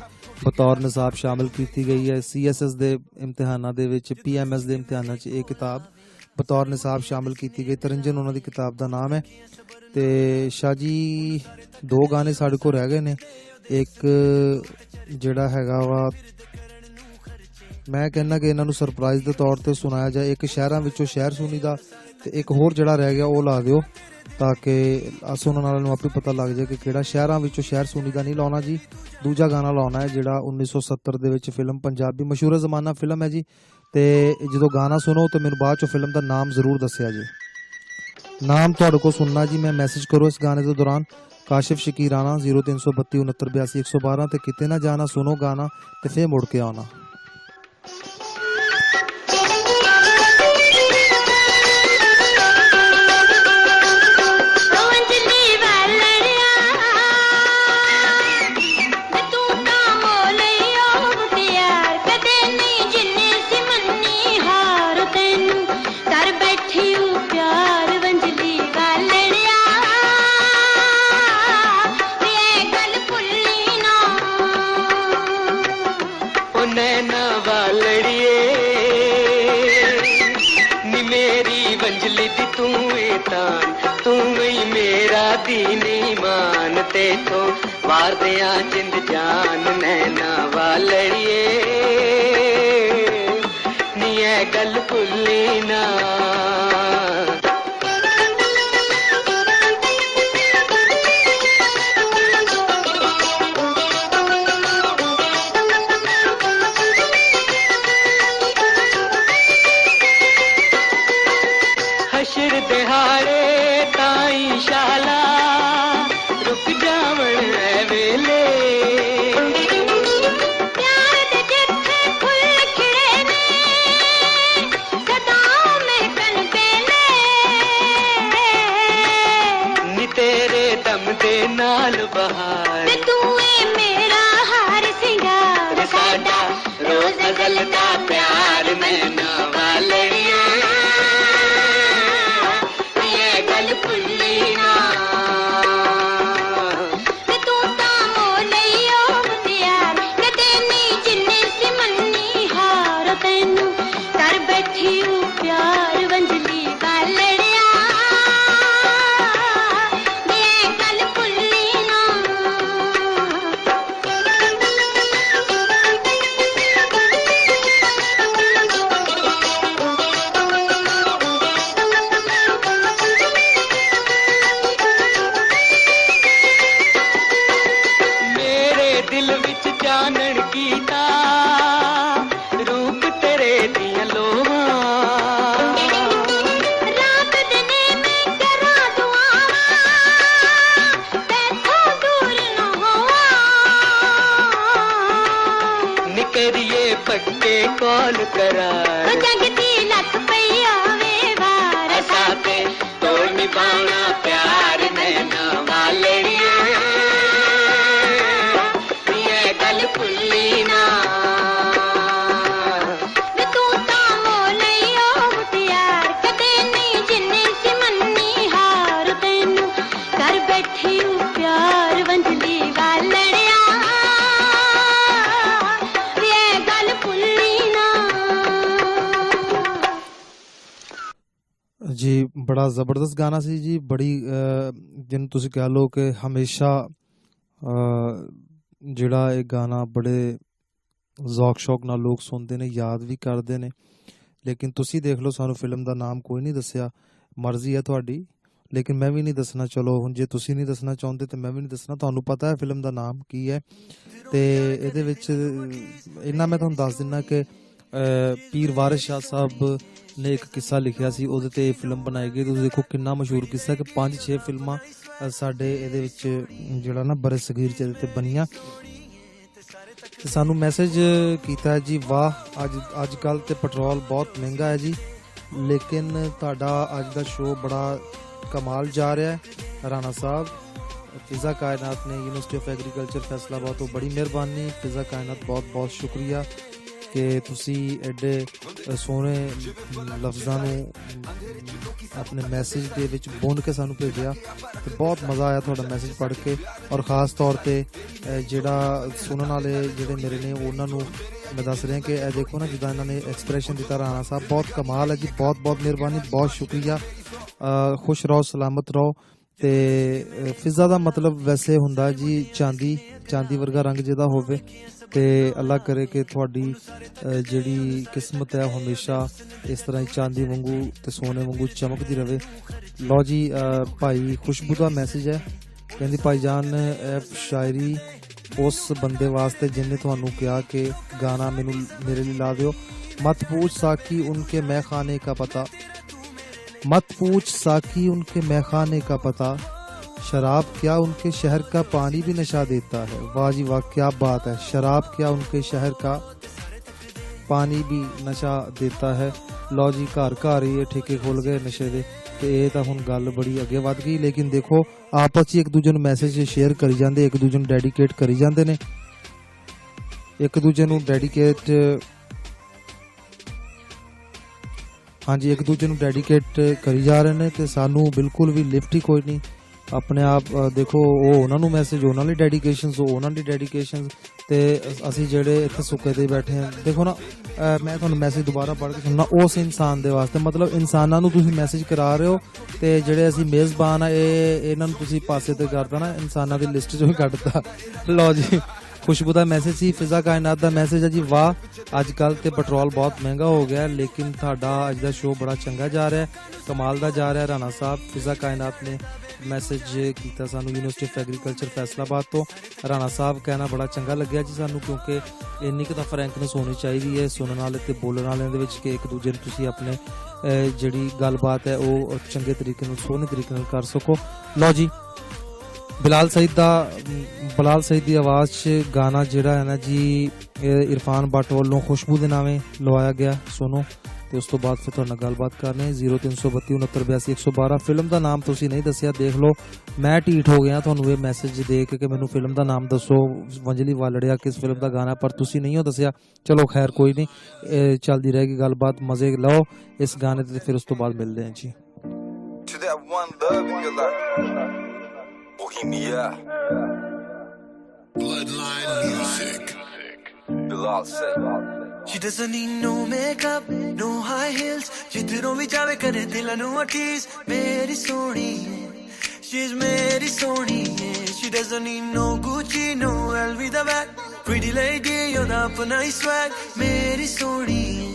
बतौर निसाब शामिल की गई है। CSS दे इम्तिहानां दे विच, PMS दे इम्तिहानां च ये किताब बतौर निसाब शामिल की गई। तरिंजन उन्होंने किताब का नाम है। तो शाह जी 2 गाने साढ़े को रह गए ने। एक जिहड़ा हैगा वा मैं कहना कि इन्हों सरप्राइज के तौर पर सुनाया जाए। एक शहरों विचों शहर सुनी दा, ते एक होर जिहड़ा रह गया वो ला दिओ, ताकि सुनने वाले नूं आपे पता लग जाए कि किहड़ा शहरों विचों शहर सुनी दा नहीं लाना जी। दूजा गाना लाना है जिहड़ा 1970 दे विच फिल्म पंजाबी मशहूर जमाना फिल्म है जी। ते जो गाना सुनो तो मैंने बाद चो फिल्म का नाम जरूर दसिया जी। नाम तुहाडे को सुनना जी, मैं मैसेज करो इस गाने के दौरान। काशिफ शकील राणा 0332 69 82 112 ते किते ना जाना, सुनो गाना ते फिर मुड़ के आना। ते तो वार दिया जिंद जान नैना वालड़िए नी ऐ गल भुल्ली ना। हशर दिहाड़े ताई शाला रुक जावण है वेले, प्यार दे जिथे फुल खिड़े ने सदाओं में कन पेले, नी तेरे दम दे नाल बहार ते तू ए मेरा हार सिंगार, साडा रोज गल दा प्यार नैना वालड़िए ये गल भुल्ली ना। कौन करा जगती लख पैया वे वार साथे तो निभाना प्यार नैना वालड़िए ये गल भुल्ली ना। तू ता मोलैया मुटियार कदे नहीं जिन्ने सिमन्नी हार तैनू कर बैठी प्यार वंजली वालड़िया ये गल भुल्ली जी। बड़ा ज़बरदस्त गाना सी जी। बड़ी जिन्होंने तुसी कह लो कि हमेशा जिहड़ा ये गाना बड़े ज़ौक शौक नाल लोग सुनते ने, याद भी करते ने। लेकिन तुसी देख लो सानू फिल्म का नाम कोई नहीं दसिया। मर्जी है तुहाडी, लेकिन मैं भी नहीं दसना। चलो हुण जे तुसी नहीं दसना चाहुंदे तो मैं भी नहीं दसना। तुहानू पता है फिल्म का नाम की है। ते इहदे विच इन्ना मैं तुहानू दस दिना कि ਪੀਰ ਵਾਰਿਸ ਸ਼ਾਹ ਸਾਹਿਬ ਨੇ ਇੱਕ ਕਿੱਸਾ ਲਿਖਿਆ ਸੀ, ਉਹਦੇ ਤੇ ਫਿਲਮ ਬਣਾਈ ਗਈ। ਤੁਸੀਂ ਦੇਖੋ ਕਿੰਨਾ ਮਸ਼ਹੂਰ ਕਿੱਸਾ ਕਿ 5-6 ਫਿਲਮਾਂ ਸਾਡੇ ਇਹਦੇ ਵਿੱਚ ਜਿਹੜਾ ਨਾ ਬਰੇ ਸਗੀਰ ਚ ਇਹਦੇ ਤੇ ਬਣੀਆਂ। ਤੇ ਸਾਨੂੰ ਮੈਸੇਜ ਕੀਤਾ ਹੈ ਜੀ, ਵਾਹ ਅੱਜ ਕੱਲ ਤੇ ਪੈਟਰੋਲ ਬਹੁਤ ਮਹਿੰਗਾ ਹੈ ਜੀ, ਲੇਕਿਨ ਤੁਹਾਡਾ ਅੱਜ ਦਾ ਸ਼ੋਅ ਬੜਾ ਕਮਾਲ ਜਾ ਰਿਹਾ ਹੈ। ਰਾਣਾ ਸਾਹਿਬ ਫਿਜ਼ਾ ਕਾਇਨਾਤ ਨੇ ਯੂਨੀਵਰਸਿਟੀ ਆਫ ਐਗਰੀਕਲਚਰ ਫੈਸਲਾਬਾਦ ਤੋਂ ਬੜੀ ਮਿਹਰਬਾਨੀ। ਫਿਜ਼ਾ ਕਾਇਨਾਤ ਬਹੁਤ ਬਹੁਤ ਸ਼ੁਕਰੀਆ ਕਿ ਤੁਸੀਂ ਐਡੇ ਸੋਹਣੇ ਲਫ਼ਜ਼ਾਂ ਨੂੰ ਆਪਣੇ ਮੈਸੇਜ ਦੇ ਵਿੱਚ ਬੁਣ ਕੇ ਸਾਨੂੰ ਭੇਜਿਆ ਤੇ ਬਹੁਤ ਮਜ਼ਾ ਆਇਆ ਤੁਹਾਡਾ ਮੈਸੇਜ ਪੜ੍ਹ ਕੇ। ਔਰ ਖ਼ਾਸ ਤੌਰ ਤੇ ਜਿਹੜਾ ਸੁਣਨ ਵਾਲੇ ਜਿਹੜੇ ਮੇਰੇ ਨੇ ਉਹਨਾਂ ਨੂੰ ਮੈਂ ਦੱਸ ਰਿਹਾ ਕਿ ਇਹ ਦੇਖੋ ਨਾ ਜਿੱਦਾਂ ਇਹਨਾਂ ਨੇ ਐਕਸਪ੍ਰੈਸ਼ਨ ਦਿੱਤਾ, ਰਾਣਾ ਸਾਹਿਬ ਬਹੁਤ ਕਮਾਲ ਹੈ ਜੀ, ਬਹੁਤ ਬਹੁਤ ਮਿਹਰਬਾਨੀ, ਬਹੁਤ ਸ਼ੁਕਰੀਆ। ਖੁਸ਼ ਰਹੋ, ਸਲਾਮਤ ਰਹੋ। ਤੇ ਫਿਜ਼ਾ ਦਾ ਮਤਲਬ ਵੈਸੇ ਹੁੰਦਾ ਜੀ ਚਾਂਦੀ ਵਰਗਾ ਰੰਗ ਜਿਹਦਾ ਹੋਵੇ, ਤੇ ਅੱਲਾ ਕਰੇ ਕਿ ਤੁਹਾਡੀ ਜਿਹੜੀ ਕਿਸਮਤ ਹੈ ਹਮੇਸ਼ਾ ਇਸ ਤਰ੍ਹਾਂ ਹੀ ਚਾਂਦੀ ਵਾਂਗੂ ਤੇ ਸੋਨੇ ਵਾਂਗੂ ਚਮਕਦੀ ਰਹੇ। ਲਓ ਜੀ, ਭਾਈ ਖੁਸ਼ਬੂ ਦਾ ਮੈਸੇਜ ਹੈ, ਕਹਿੰਦੀ ਭਾਈ ਜਾਨ ਇਹ ਸ਼ਾਇਰੀ ਉਸ ਬੰਦੇ ਵਾਸਤੇ ਜਿਹਨੇ ਤੁਹਾਨੂੰ ਕਿਹਾ ਕਿ ਗਾਣਾ ਮੇਰੇ ਲਈ ਲਾ ਦਿਓ। मत पूछ साकी उनके मैखाने का पता, मत पूछ साकी उनके मैखाने का पता, शराब क्या उनके शहर का पानी भी नशा देता है। वाह जी वाह, क्या बात है। शराब क्या उनके शहर का पानी भी नशा देता है। लो जी, घर घर ही ठेके खुल गए नशे दे। ਤੇ ਇਹ ਤਾਂ ਹੁਣ ਗੱਲ ਬੜੀ ਅੱਗੇ ਵੱਧ ਗਈ। ਲੇਕਿਨ ਦੇਖੋ ਆਪਸ 'ਚ ਇੱਕ ਦੂਜੇ ਨੂੰ ਮੈਸੇਜ ਸ਼ੇਅਰ ਕਰੀ ਜਾਂਦੇ, ਇੱਕ ਦੂਜੇ ਨੂੰ ਡੈਡੀਕੇਟ ਕਰੀ ਜਾਂਦੇ ਨੇ, ਇੱਕ ਦੂਜੇ ਨੂੰ ਡੈਡੀਕੇਟ ਹਾਂਜੀ ਇੱਕ ਦੂਜੇ ਨੂੰ ਡੈਡੀਕੇਟ ਕਰੀ ਜਾ ਰਹੇ ਨੇ ਤੇ ਸਾਨੂੰ ਬਿਲਕੁਲ ਵੀ ਲਿਫਟ ਹੀ ਕੋਈ ਨਹੀਂ। ਆਪਣੇ ਆਪ ਦੇਖੋ, ਉਹ ਉਹਨਾਂ ਨੂੰ ਮੈਸੇਜ, ਉਹਨਾਂ ਲਈ ਡੈਡੀਕੇਸ਼ਨਸ, ਉਹ ਉਹਨਾਂ ਦੀ ਡੈਡੀਕੇਸ਼ਨਸ, ਤੇ ਅਸੀਂ ਜਿਹੜੇ ਇੱਥੇ ਸੁੱਕੇ ਤੇ ਬੈਠੇ ਹਾਂ। ਦੇਖੋ ਨਾ, ਮੈਂ ਤੁਹਾਨੂੰ ਮੈਸੇਜ ਦੁਬਾਰਾ ਪੜ੍ਹ ਕੇ ਸੁਣਨਾ ਉਸ ਇਨਸਾਨ ਦੇ ਵਾਸਤੇ, ਮਤਲਬ ਇਨਸਾਨਾਂ ਨੂੰ ਤੁਸੀਂ ਮੈਸੇਜ ਕਰਾ ਰਹੇ ਹੋ ਤੇ ਜਿਹੜੇ ਅਸੀਂ ਮੇਜ਼ਬਾਨ ਆ ਇਹਨਾਂ ਨੂੰ ਤੁਸੀਂ ਪਾਸੇ ਤੇ ਕਰਤਾ ਨਾ, ਇਨਸਾਨਾਂ ਦੀ ਲਿਸਟ ਚੋਂ ਹੀ ਕੱਢਤਾ। ਲਓ ਜੀ, ਖੁਸ਼ਬੂ ਦਾ ਮੈਸੇਜ ਸੀ। ਫਿਜ਼ਾ ਕਾਇਨਾਤ ਦਾ ਮੈਸੇਜ ਹੈ ਜੀ, ਵਾਹ ਅੱਜ ਕੱਲ ਤੇ ਪੈਟਰੋਲ ਬਹੁਤ ਮਹਿੰਗਾ ਹੋ ਗਿਆ, ਲੇਕਿਨ ਤੁਹਾਡਾ ਅੱਜ ਦਾ ਸ਼ੋਅ ਬੜਾ ਚੰਗਾ ਜਾ ਰਿਹਾ, ਕਮਾਲ ਦਾ ਜਾ ਰਿਹਾ। ਰਾਣਾ ਸਾਹਿਬ ਫਿਜ਼ਾ ਕਾਇਨਾਤ ਨੇ ਮੈਸੇਜ ਕੀਤਾ ਸਾਨੂੰ ਯੂਨੀਵਰਸਿਟੀ ਆਫ ਐਗਰੀਕਲਚਰ ਫੈਸਲਾਬਾਦ ਤੋਂ। ਰਾਣਾ ਸਾਹਿਬ ਕਹਿਣਾ ਬੜਾ ਚੰਗਾ ਲੱਗਿਆ ਜੀ ਸਾਨੂੰ, ਕਿਉਂਕਿ ਇੰਨੀ ਕੁ ਤਾਂ ਫਰੈਂਕਨੈਸ ਹੋਣੀ ਚਾਹੀਦੀ ਹੈ ਸੁਣਨ ਵਾਲੇ ਤੇ ਬੋਲਣ ਵਾਲਿਆਂ ਦੇ ਵਿੱਚ ਕਿ ਇੱਕ ਦੂਜੇ ਨੂੰ ਤੁਸੀਂ ਆਪਣੇ ਜਿਹੜੀ ਗੱਲਬਾਤ ਹੈ ਉਹ ਚੰਗੇ ਤਰੀਕੇ ਨਾਲ, ਸੋਹਣੇ ਤਰੀਕੇ ਨਾਲ ਕਰ ਸਕੋ। ਲਓ ਜੀ, ਬਿਲਾਲ ਸਈਦ ਦੀ ਆਵਾਜ਼ 'ਚ ਗਾਣਾ ਜਿਹੜਾ ਹੈ ਨਾ ਜੀ, ਇਰਫਾਨ ਬੱਟ ਵੱਲੋਂ ਖੁਸ਼ਬੂ ਦੇ ਨਾਵੇਂ ਲਵਾਇਆ ਗਿਆ, ਸੁਣੋ ਤੇ ਉਸ ਤੋਂ ਬਾਅਦ ਫਿਰ ਤੁਹਾਡੇ ਨਾਲ ਗੱਲਬਾਤ ਕਰਨੇ। 0332 69 82 112। ਫਿਲਮ ਦਾ ਨਾਮ ਤੁਸੀਂ ਨਹੀਂ ਦੱਸਿਆ, ਦੇਖ ਲਓ ਮੈਂ ਢੀਠ ਹੋ ਗਿਆ ਤੁਹਾਨੂੰ ਇਹ ਮੈਸੇਜ ਦੇ ਕੇ ਮੈਨੂੰ ਫਿਲਮ ਦਾ ਨਾਮ ਦੱਸੋ, ਵੰਜਲੀ ਵਾਲੜਿਆ ਕਿਸ ਫਿਲਮ ਦਾ ਗਾਣਾ, ਪਰ ਤੁਸੀਂ ਨਹੀਂ ਹੋ ਦੱਸਿਆ। ਚਲੋ ਖੈਰ ਕੋਈ ਨਹੀਂ, ਚੱਲਦੀ ਰਹੇਗੀ ਗੱਲਬਾਤ, ਮਜ਼ੇ ਲਓ ਇਸ ਗਾਣੇ ਤੇ, ਫਿਰ ਉਸ ਤੋਂ ਬਾਅਦ ਮਿਲਦੇ ਹਾਂ ਜੀ। Bohemia Bloodline Music Bilal said She doesn't need no makeup, no high heels, jidron vi jaave kare dilan nu tease, meri soni hai, she's meri soni hai. She doesn't need no Gucci, no LV the bag, pretty lady yoda apna hi swag, meri soni hai,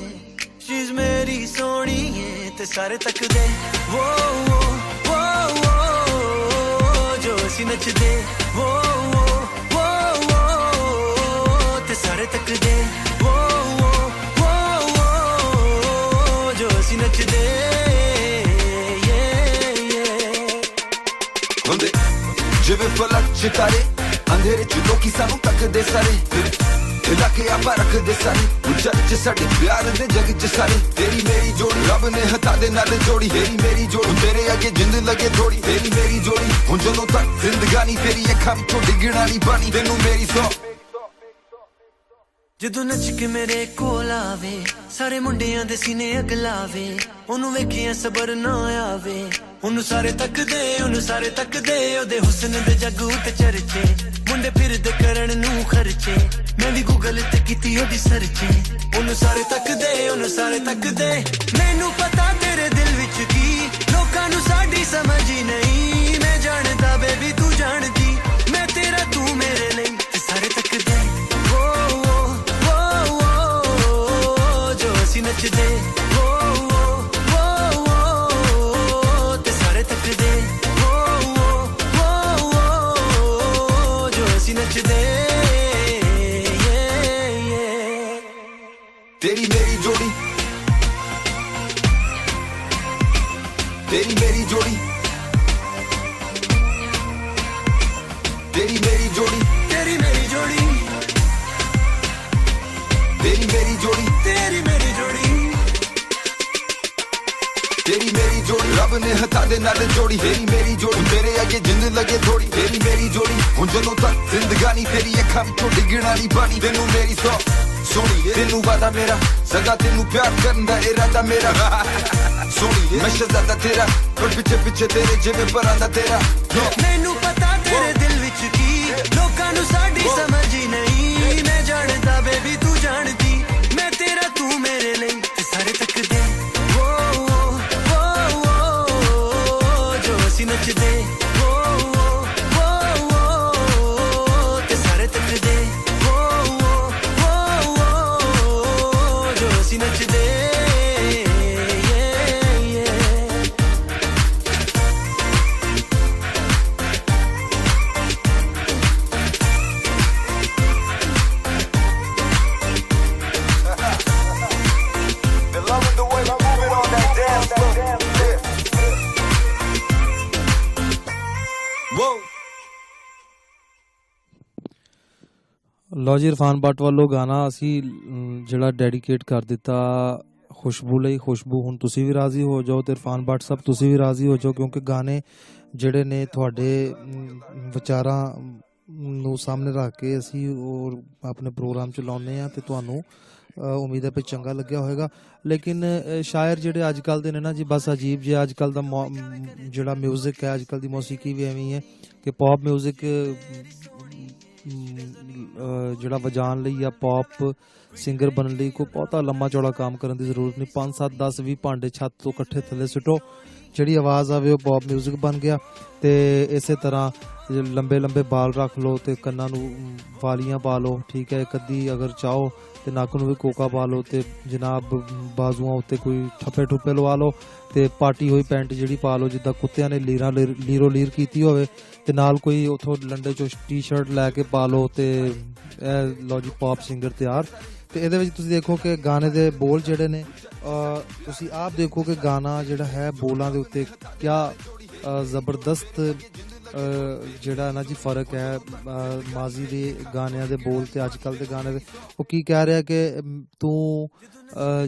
she's meri soni hai. Te sare takde wo wo wo wo जो ਅਸੀਂ ਨੱਚਦੇ ਵੋ ਵੋ ਵੋ ਵੋ ਤੇ ਸਾਰੇ ਤੱਕਦੇ ਵੋ ਵੋ ਵੋ ਵੋ ਜੋ ਅਸੀਂ ਨੱਚਦੇ ਹੁੰਦੇ ਜਿਵੇਂ ਫਲਕ ਸਿਤਾਰੇ ਅੰਧੇਰੇ ਚ ਲੋਕੀ ਸਾਨੂੰ ਤੱਕਦੇ ਸਾਰੇ ਇਲਾਕੇ ਆਪਾਂ ਰੱਖਦੇ ਸਾਰੇ ਜੱਜ ਸਾਡੇ ਪਿਆਰ ਦੇ ਜਗ ਚ ਸਾਰੇ ਤੇਰੀ ਮੇਰੀ ਜੋੜੀ ਰੱਬ ਨੇ ਹੱਥਾਂ ਦੇ ਨਾਲ ਜੋੜੀ ਤੇਰੀ ਮੇਰੀ ਜੋੜੀ ਤੇਰੇ ਅੱਗੇ ਜਿੰਦ ਲੱਗੇ ਥੋੜੀ ਤੇਰੀ ਮੇਰੀ ਜੋੜੀ ਹੁਣ ਜਦੋਂ ਤੱਕ ਜ਼ਿੰਦਗਾਨੀ ਤੇਰੀ ਅੱਖਾਂ ਵਿੱਚੋਂ ਡਿੱਗਣਾ ਨਹੀਂ ਬਾਣੀ ਤੈਨੂੰ ਮੇਰੀ ਸੌ ਜਦੋਂ ਨੱਚ ਕੇ ਮੇਰੇ ਕੋਲ ਆਵੇ ਸਾਰੇ ਮੁੰਡਿਆਂ ਦੇ ਸੀਨੇ ਅਗਲਾਵੇ ਉਹਨੂੰ ਵੇਖਿਆ ਸਬਰ ਨਾ ਆਵੇ ਉਹਨੂੰ ਸਾਰੇ ਤੱਕਦੇ ਉਹਦੇ ਹੁਸਨ ਦੇ ਜੱਗ ਉੱਤੇ ਚਰਚੇ ਮੁੰਡੇ ਫਿਰਦੇ ਕਰਨ ਨੂੰ ਖਰਚੇ ਮੈਂ ਵੀ ਗੂਗਲ ਤੇ ਕੀਤੀ ਉਹਦੀ ਸਰਚ ਉਹਨੂੰ ਸਾਰੇ ਤੱਕਦੇ ਮੈਨੂੰ ਪਤਾ ਤੇਰੇ ਦਿਲ ਵਿੱਚ ਕੀ ਲੋਕਾਂ ਨੂੰ ਸਾਡੀ ਸਮਝ ਹੀ ਨਹੀਂ ਮੈਂ ਜਾਣਦਾ ਬੇਬੀ ਤੂੰ ਜਾਣਦੀ ਮੈਂ ਤੇਰਾ ਤੂੰ ਮੇਰੇ ਲਈ ਤੇ ਸਾਰੇ ਤੱਕਦੇ ਜੋ ਅਸੀਂ ਨੱਚਦੇ ਤੇ ਸਾਰੇ ਤੱਕਦੇ ਜੋ ਅਸੀਂ ਨੱਚਦੇ ਤੇਰੀ ਮੇਰੀ तेरी मेरी जोड़ी, तेरी मेरी जोड़ी, तेरी मेरी जोड़ी, तेरी मेरी जोड़ी, तेरी मेरी जोड़ी रब ने हथा दे नाल जोड़ी। तेरी मेरी जोड़ी तेरे अगे जिंद लगे थोड़ी। तेरी मेरी जोड़ी हुण जदों तक जिंदगानी तेरी अखां विचों डिगण वाली बानी। तेनू मेरी सौ सोनी तेनू वादा मेरा सगा, तेनू प्यार करन दा इरादा मेरा सोनी मैं शहजादा तेरा, पर पिछे पिछे तेरे जिवें परां दा तेरा। मैनू पता तेरे दिल विच की लोकां नू साडी समझ ही नहीं। मैं जानदा बेबी तू जानदी, मैं तेरा तू मेरे लई ते सारे तकदे वो जो असीं नचदे ते सारे तकदे जो असीं नचदे। ਲਓ ਜੀ, ਇਰਫਾਨ ਬੱਟ ਵੱਲੋਂ ਗਾਣਾ ਅਸੀਂ ਜਿਹੜਾ ਡੈਡੀਕੇਟ ਕਰ ਦਿੱਤਾ ਖੁਸ਼ਬੂ ਲਈ। ਖੁਸ਼ਬੂ ਹੁਣ ਤੁਸੀਂ ਵੀ ਰਾਜ਼ੀ ਹੋ ਜਾਓ ਤੇ ਇਰਫਾਨ ਬੱਟ ਸਾਹਿਬ ਤੁਸੀਂ ਵੀ ਰਾਜ਼ੀ ਹੋ ਜਾਓ, ਕਿਉਂਕਿ ਗਾਣੇ ਜਿਹੜੇ ਨੇ ਤੁਹਾਡੇ ਵਿਚਾਰਾਂ ਨੂੰ ਸਾਹਮਣੇ ਰੱਖ ਕੇ ਅਸੀਂ ਉਹ ਆਪਣੇ ਪ੍ਰੋਗਰਾਮ 'ਚ ਲਾਉਂਦੇ ਹਾਂ ਤੇ ਤੁਹਾਨੂੰ ਉਮੀਦ ਹੈ ਵੀ ਚੰਗਾ ਲੱਗਿਆ ਹੋਵੇਗਾ। ਲੇਕਿਨ ਸ਼ਾਇਰ ਜਿਹੜੇ ਅੱਜ ਕੱਲ੍ਹ ਦੇ ਨੇ ਨਾ ਜੀ, ਬਸ ਅਜੀਬ ਜਿਹਾ ਅੱਜ ਕੱਲ੍ਹ ਦਾ ਜਿਹੜਾ ਮਿਊਜ਼ਿਕ ਹੈ, ਅੱਜ ਕੱਲ੍ਹ ਦੀ ਮੌਸੀਕੀ ਵੀ ਐਵੇਂ ਹੀ ਹੈ ਕਿ ਪੌਪ ਮਿਊਜ਼ਿਕ ਜਿਹੜਾ ਵਜਾਉਣ ਲਈ ਜਾਂ ਪੌਪ ਸਿੰਗਰ ਬਣਨ ਲਈ ਕੋਈ ਬਹੁਤਾ ਲੰਮਾ ਚੌੜਾ ਕੰਮ ਕਰਨ ਦੀ ਜ਼ਰੂਰਤ ਨਹੀਂ। 5 7 10 20 ਭਾਂਡੇ ਛੱਤ ਤੋਂ ਇਕੱਠੇ ਥੱਲੇ ਸੁੱਟੋ, ਜਿਹੜੀ ਆਵਾਜ਼ ਆਵੇ ਉਹ ਪੌਪ ਮਿਊਜ਼ਿਕ ਬਣ ਗਿਆ। ਤੇ ਇਸੇ ਤਰ੍ਹਾਂ ਲੰਬੇ ਲੰਬੇ ਬਾਲ ਰੱਖ ਲਓ ਤੇ ਕੰਨਾਂ ਨੂੰ ਵਾਲੀਆਂ ਪਾ ਲਓ, ਠੀਕ ਹੈ। ਇੱਕ ਅੱਧੀ ਅਗਰ ਚਾਹੋ ਤੇ ਨੱਕ ਨੂੰ ਵੀ ਕੋਕਾ ਪਾ ਲਓ ਤੇ ਜਨਾਬ ਬਾਜ਼ੂਆਂ ਉੱਤੇ ਕੋਈ ਠੱਪੇ ਠੁੱਪੇ ਲਵਾ ਲਓ ਤੇ ਪਾਟੀ ਹੋਈ ਪੈਂਟ ਜਿਹੜੀ ਪਾ ਲਓ ਜਿੱਦਾਂ ਕੁੱਤਿਆਂ ਨੇ ਲੀਰੋ ਲੀਰ ਕੀਤੀ ਹੋਵੇ, ਤੇ ਨਾਲ ਕੋਈ ਉੱਥੋਂ ਲੰਡੇ ਚੋਂ ਟੀ ਸ਼ਰਟ ਲੈ ਕੇ ਪਾ ਲਓ ਤੇ ਇਹ ਲਓ ਜੀ ਪੌਪ ਸਿੰਗਰ ਤਿਆਰ। ਤੇ ਇਹਦੇ ਵਿੱਚ ਤੁਸੀਂ ਦੇਖੋ ਕਿ ਗਾਣੇ ਦੇ ਬੋਲ ਜਿਹੜੇ ਨੇ, ਤੁਸੀਂ ਆਪ ਦੇਖੋ ਕਿ ਗਾਣਾ ਜਿਹੜਾ ਹੈ ਬੋਲਾਂ ਦੇ ਉੱਤੇ ਕਿਆ ਜ਼ਬਰਦਸਤ ਜਿਹੜਾ ਨਾ ਜੀ ਫਰਕ ਹੈ ਮਾਜ਼ੀ ਦੇ ਗਾਣਿਆਂ ਦੇ ਬੋਲ ਤੇ ਅੱਜ ਕੱਲ੍ਹ ਦੇ ਗਾਣੇ ਦੇ। ਉਹ ਕੀ ਕਹਿ ਰਿਹਾ ਕਿ ਤੂੰ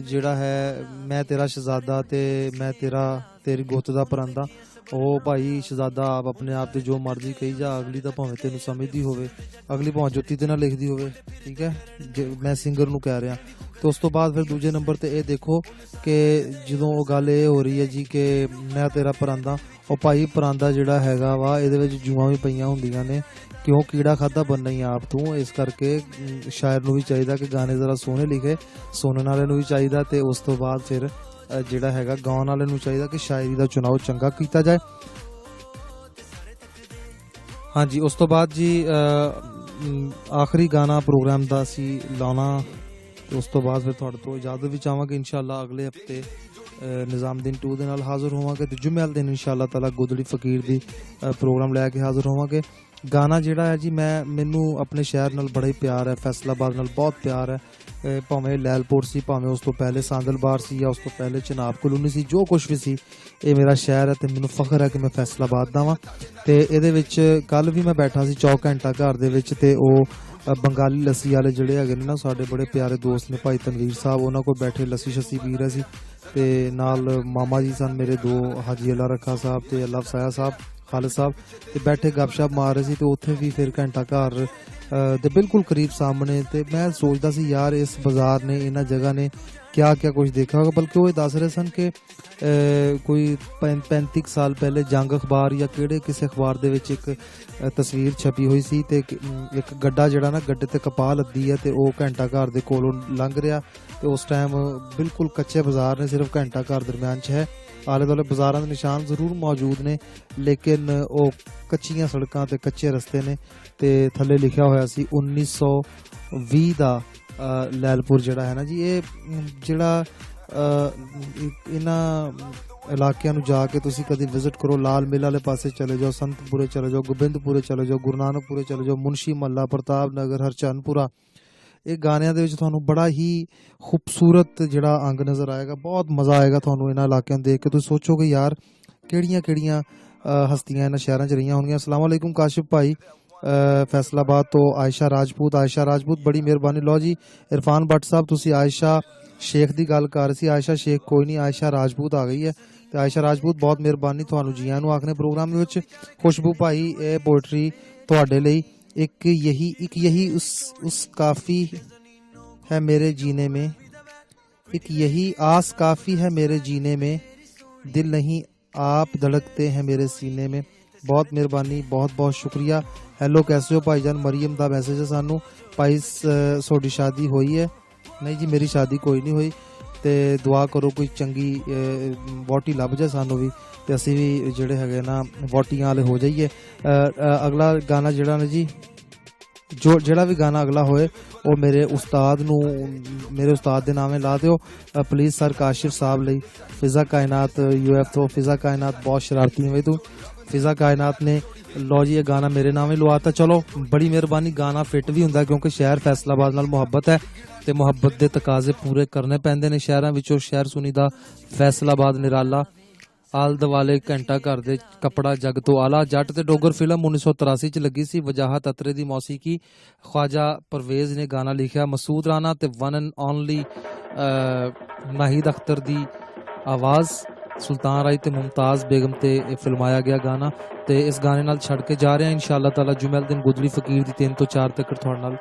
ਜਿਹੜਾ ਹੈ ਮੈਂ ਤੇਰਾ ਸ਼ਹਿਜ਼ਾਦਾ ਤੇ ਮੈਂ ਤੇਰੀ ਗੁੱਤ ਦਾ ਪਰਾਂਦਾ। ਉਹ ਭਾਈ ਸ਼ਹਿਜ਼ਾਦਾ ਆਪ ਆਪਣੇ ਆਪ ਤੇ ਜੋ ਮਰਜ਼ੀ ਕਹੀ ਜਾ, ਅਗਲੀ ਤਾਂ ਭਾਵੇਂ ਤੈਨੂੰ ਸਮਝਦੀ ਹੋਵੇ, ਅਗਲੀ ਭਾਵੇਂ ਜੁੱਤੀ ਤੇ ਨਾ ਲਿਖਦੀ ਹੋਵੇ, ਠੀਕ ਹੈ। ਮੈਂ ਸਿੰਗਰ ਨੂੰ ਕਹਿ ਰਿਹਾ। ਤੇ ਉਸ ਤੋਂ ਬਾਅਦ ਫਿਰ ਦੂਜੇ ਨੰਬਰ ਤੇ ਇਹ ਦੇਖੋ ਕਿ ਜਦੋਂ ਉਹ ਗੱਲ ਇਹ ਹੋ ਰਹੀ ਹੈ ਜੀ ਕਿ ਮੈਂ ਤੇਰਾ ਪਰਾਂਦਾ, ਉਹ ਭਾਈ ਪਰਾਂਦਾ ਜਿਹੜਾ ਹੈਗਾ ਵਾ ਇਹਦੇ ਵਿੱਚ ਜੂਆਂ ਵੀ ਪਈਆਂ ਹੁੰਦੀਆਂ ਨੇ, ਕਿਉਂ ਕੀੜਾ ਖਾਧਾ ਬੰਨਾ ਹੀ ਆਪ ਤੂੰ। ਇਸ ਕਰਕੇ ਸ਼ਾਇਰ ਨੂੰ ਵੀ ਚਾਹੀਦਾ ਕਿ ਗਾਣੇ ਜ਼ਰਾ ਸੋਹਣੇ ਲਿਖੇ, ਸੁਣਨ ਵਾਲੇ ਨੂੰ ਵੀ ਚਾਹੀਦਾ ਤੇ ਉਸ ਤੋਂ ਬਾਅਦ ਫਿਰ ਜਿਹੜਾ ਹੈਗਾ ਗਾਉਣ ਵਾਲੇ ਨੂੰ ਚਾਹੀਦਾ ਕਿ ਸ਼ਾਇਰੀ ਦਾ ਚੁਣਾਵ ਚੰਗਾ ਕੀਤਾ ਜਾਏ। ਹਾਂਜੀ, ਉਸ ਤੋਂ ਬਾਅਦ ਜੀ ਆਖਰੀ ਗਾਣਾ ਪ੍ਰੋਗਰਾਮ ਦਾ ਅਸੀਂ ਲਾਉਣਾ ਤੇ ਉਸ ਤੋਂ ਬਾਅਦ ਫਿਰ ਤੁਹਾਡੇ ਤੋਂ ਇਜਾਜ਼ਤ ਵੀ ਚਾਹਾਂਗੇ। ਇਨਸ਼ਾਅੱਲਾ ਅਗਲੇ ਹਫਤੇ ਨਿਜ਼ਾਮਦੀਨ 2 ਦੇ ਨਾਲ ਹਾਜ਼ਰ ਹੋਵਾਂਗੇ ਤੇ ਜੁਮੇ ਵਾਲੇ ਦਿਨ ਇਨਸ਼ਾਅੱਲਾ ਤਾਲਾ ਗੋਦੜੀ ਫਕੀਰ ਦੀ ਪ੍ਰੋਗਰਾਮ ਲੈ ਕੇ ਹਾਜ਼ਰ ਹੋਵਾਂਗੇ। ਗਾਣਾ ਜਿਹੜਾ ਹੈ ਜੀ ਮੈਨੂੰ ਆਪਣੇ ਸ਼ਹਿਰ ਨਾਲ ਬੜਾ ਹੀ ਪਿਆਰ ਹੈ, ਫੈਸਲਾਬਾਦ ਨਾਲ ਬਹੁਤ ਪਿਆਰ ਹੈ। ਭਾਵੇਂ ਲੈਲਪੁਰ ਸੀ, ਭਾਵੇਂ ਉਸ ਤੋਂ ਪਹਿਲੇ ਸਾਂਦਲਬਾਰ ਸੀ ਜਾਂ ਉਸ ਤੋਂ ਪਹਿਲੇ ਚਨਾਬ ਕਲੋਨੀ ਸੀ, ਜੋ ਕੁਛ ਵੀ ਸੀ ਇਹ ਮੇਰਾ ਸ਼ਹਿਰ ਹੈ ਤੇ ਮੈਨੂੰ ਫਖਰ ਹੈ ਕਿ ਮੈਂ ਫੈਸਲਾਬਾਦ ਦਾ ਵਾਂ। ਤੇ ਇਹਦੇ ਵਿੱਚ ਕੱਲ ਵੀ ਮੈਂ ਬੈਠਾ ਸੀ ਚੌਕ ਘੰਟਾ ਘਰ ਦੇ ਵਿੱਚ ਤੇ ਉਹ ਬੰਗਾਲੀ ਲੱਸੀ ਵਾਲੇ ਜਿਹੜੇ ਹੈਗੇ ਨੇ ਨਾ ਸਾਡੇ ਬੜੇ ਪਿਆਰੇ ਦੋਸਤ ਨੇ ਭਾਈ ਤਨਵੀਰ ਸਾਹਿਬ, ਉਹਨਾਂ ਕੋਲ ਬੈਠੇ ਲੱਸੀ ਸ਼ੱਸੀ ਪੀ ਰਹੇ ਸੀ ਤੇ ਨਾਲ ਮਾਮਾ ਜੀ ਸਨ ਮੇਰੇ ਦੋ, ਹਾਜੀ ਅੱਲਾ ਰੱਖਾ ਸਾਹਿਬ ਤੇ ਅੱਲਾ ਫਸਾਇਆ ਸਾਹਿਬ ਖਾਲਿਦ ਸਾਹਿਬ, ਤੇ ਬੈਠੇ ਗੱਪਸ਼ਪ ਮਾਰ ਰਹੇ ਸੀ। ਤੇ ਉੱਥੇ ਵੀ ਫਿਰ ਘੰਟਾ ਘਰ ਦੇ ਬਿਲਕੁਲ ਕਰੀਬ ਸਾਹਮਣੇ ਤੇ ਮੈਂ ਸੋਚਦਾ ਸੀ ਯਾਰ ਇਸ ਬਾਜ਼ਾਰ ਨੇ, ਇਹਨਾਂ ਜਗ੍ਹਾ ਨੇ ਕਿਆ ਕੁਝ ਦੇਖਿਆ ਹੋਗਾ। ਬਲਕਿ ਉਹ ਦੱਸ ਰਹੇ ਸਨ ਕਿ ਕੋਈ 35 ਸਾਲ ਪਹਿਲੇ ਜੰਗ ਅਖਬਾਰ ਜਾਂ ਕਿਹੜੇ ਕਿਸੇ ਅਖਬਾਰ ਦੇ ਵਿੱਚ ਇੱਕ ਤਸਵੀਰ ਛਪੀ ਹੋਈ ਸੀ ਤੇ ਇੱਕ ਗੱਡਾ ਜਿਹੜਾ ਨਾ ਗੱਡੇ ਤੇ ਕਪਾਹ ਲੱਦੀ ਹੈ ਤੇ ਉਹ ਘੰਟਾ ਘਰ ਦੇ ਕੋਲੋਂ ਲੰਘ ਰਿਹਾ ਤੇ ਉਸ ਟਾਈਮ ਬਿਲਕੁਲ ਕੱਚੇ ਬਾਜ਼ਾਰ ਨੇ, ਸਿਰਫ ਘੰਟਾ ਘਰ ਦਰਮਿਆਨ 'ਚ ਹੈ। ਆਲੇ ਦੁਆਲੇ ਬਾਜ਼ਾਰਾਂ ਦੇ ਨਿਸ਼ਾਨ ਜ਼ਰੂਰ ਮੌਜੂਦ ਨੇ ਲੇਕਿਨ ਉਹ ਕੱਚੀਆਂ ਸੜਕਾਂ ਤੇ ਕੱਚੇ ਰਸਤੇ ਨੇ ਤੇ ਥੱਲੇ ਲਿਖਿਆ ਹੋਇਆ ਸੀ 1920 ਦਾ ਲੈਲਪੁਰ ਜਿਹੜਾ ਹੈ ਨਾ ਜੀ। ਇਹ ਜਿਹੜਾ ਇਹਨਾਂ ਇਲਾਕਿਆਂ ਨੂੰ ਜਾ ਕੇ ਤੁਸੀਂ ਕਦੀ ਵਿਜ਼ਿਟ ਕਰੋ, ਲਾਲ ਮੇਲ ਵਾਲੇ ਪਾਸੇ ਚਲੇ ਜਾਓ, ਸੰਤਪੁਰੇ ਚਲੇ ਜਾਓ, ਗੋਬਿੰਦਪੁਰੇ ਚਲੇ ਜਾਓ, ਗੁਰੂ ਨਾਨਕਪੁਰੇ ਚਲੇ ਜਾਓ, ਮੁਨਸ਼ੀ ਮਹੱਲਾ, ਪ੍ਰਤਾਪ ਨਗਰ, ਹਰਚੰਦਪੁਰਾ, ਇਹ ਗਾਣਿਆਂ ਦੇ ਵਿੱਚ ਤੁਹਾਨੂੰ ਬੜਾ ਹੀ ਖੂਬਸੂਰਤ ਜਿਹੜਾ ਅੰਗ ਨਜ਼ਰ ਆਏਗਾ। ਬਹੁਤ ਮਜ਼ਾ ਆਏਗਾ ਤੁਹਾਨੂੰ ਇਹਨਾਂ ਇਲਾਕਿਆਂ ਨੂੰ ਦੇਖ ਕੇ। ਤੁਸੀਂ ਸੋਚੋਗੇ ਯਾਰ ਕਿਹੜੀਆਂ ਹਸਤੀਆਂ ਇਹਨਾਂ ਸ਼ਹਿਰਾਂ 'ਚ ਰਹੀਆਂ ਹੋਣਗੀਆਂ। ਅਸਲਾਮ ਵਾਲੇਕੁਮ ਕਾਸ਼ਿਫ ਭਾਈ, फैसलाबाद तो आयशा राजपूत बड़ी मेहरबानी। लो जी इरफान भट्ट साहब तुसी आयशा शेख की गल कर रहे सी, आयशा शेख कोई नहीं, आयशा राजपूत आ गई है। तो आयशा राजपूत बहुत मेहरबानी तुहानू जी आयां नू आखने प्रोग्राम दे विच। खुशबू भाई ये पोएट्री तुहाडे लई। एक यही उस काफ़ी है मेरे जीने में, एक यही आस काफ़ी है मेरे जीने में, दिल नहीं आप धड़कते हैं मेरे सीने में। बहुत मेहरबानी, बहुत बहुत शुक्रिया। हैलो कैसे हो भाईजान? मरियम दा मैसेज है सानू। भाई सोडी शादी हुई है? नहीं जी मेरी शादी कोई नहीं हुई। तो दुआ करो कोई चंगी वोटी लभ जाए सानू भी, तो असी भी जेडे है ना वोटियां वाले हो जाइए। अगला गाना जेड़ा ना जी, जो जेड़ा भी गाना अगला होए वो मेरे उस्ताद दे नामे ला दिओ प्लीज़ सर। काशिफ साहब लई फिज़ा कायनात UF तो फिज़ा कायनात बहुत शरारती हुई तू। फिज़ा कायनात ने लो जी ये गाना मेरे नाम ही लवाता। चलो बड़ी मेहरबानी। गाना फिट भी हुंदा क्योंकि शहर फैसलाबाद नाल मुहब्बत है तो मुहब्बत के तकाजे पूरे करने पैंदे ने। शहरां विचों शहर सुनीदा फैसलाबाद निराला, आल दवाले घंटा घर दे कपड़ा जग तो आला। जट ते डोगर फिल्म 1983 च लगी सी। वजाहत अतरे दी मौसीकी, ख्वाजा परवेज ने गाना लिखिया। मसूद राना ते one and only Nahid Akhtar दी आवाज़, सुल्तान राय ते मुमताज़ बेगम ते फिल्माया गया गाना। ते इस गाने नाल छड़ के जा रहे हैं इंशाअल्लाह ताला। जुमैल दिन गुजरी फकीर दी 3 तो 4 तक थोड़े नाल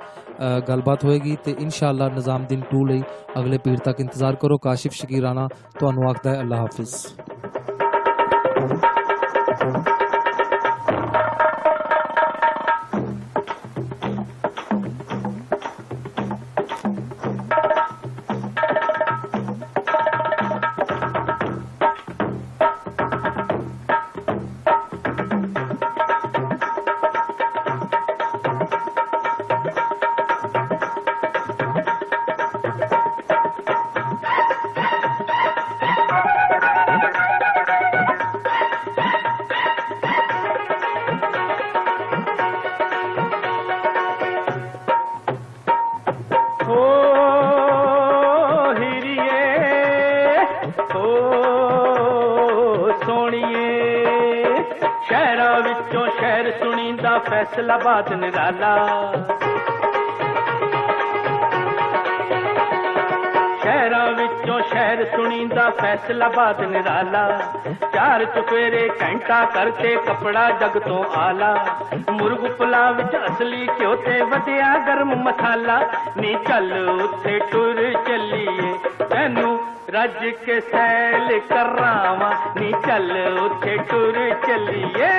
गलबात होएगी। तो इंशाअल्लाह निज़ामुद्दीन 2 लई अगले पीर तक इंतज़ार करो। काशिफ शकीर राना तुहानू आखदा है अल्लाह हाफिज़। फैसलाबाद निराला, शहरां विचों शहर सुनींदा फैसलाबाद निराला। 4 चुफेरे घंटा करके कपड़ा जग तो आला। मुर्ग पुला विच असली घ्यो ते वधिया गर्म मसाला। नी चल उत्थे टुर चलीए तैनू रज के सैल करावा। नी चल उत्थे टुर चलीए।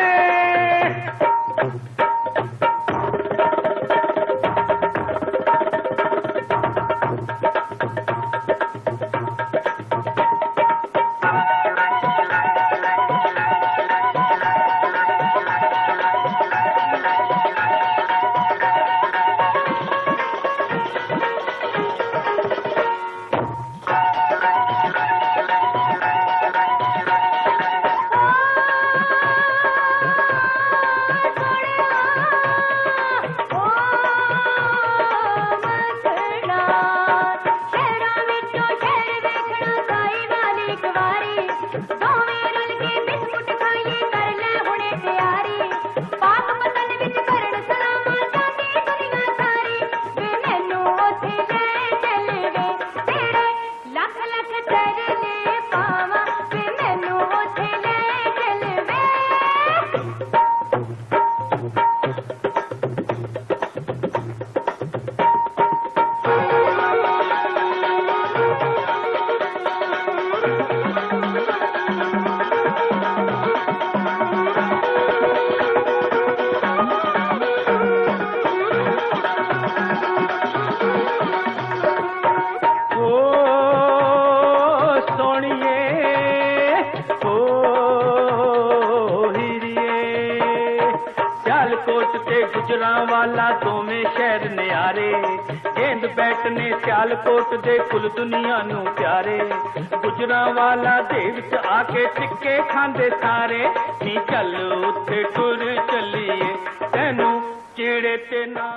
गुजरांवाला दोवें शहर न्यारे। गेंद बैट ने सियालकोट दे कुल दुनिया नू प्यारे। गुजरांवाला दे विच आके टिक्के खांदे सारे। नी चल उत्थे टुर चलीए तैनू चेड़े ते ना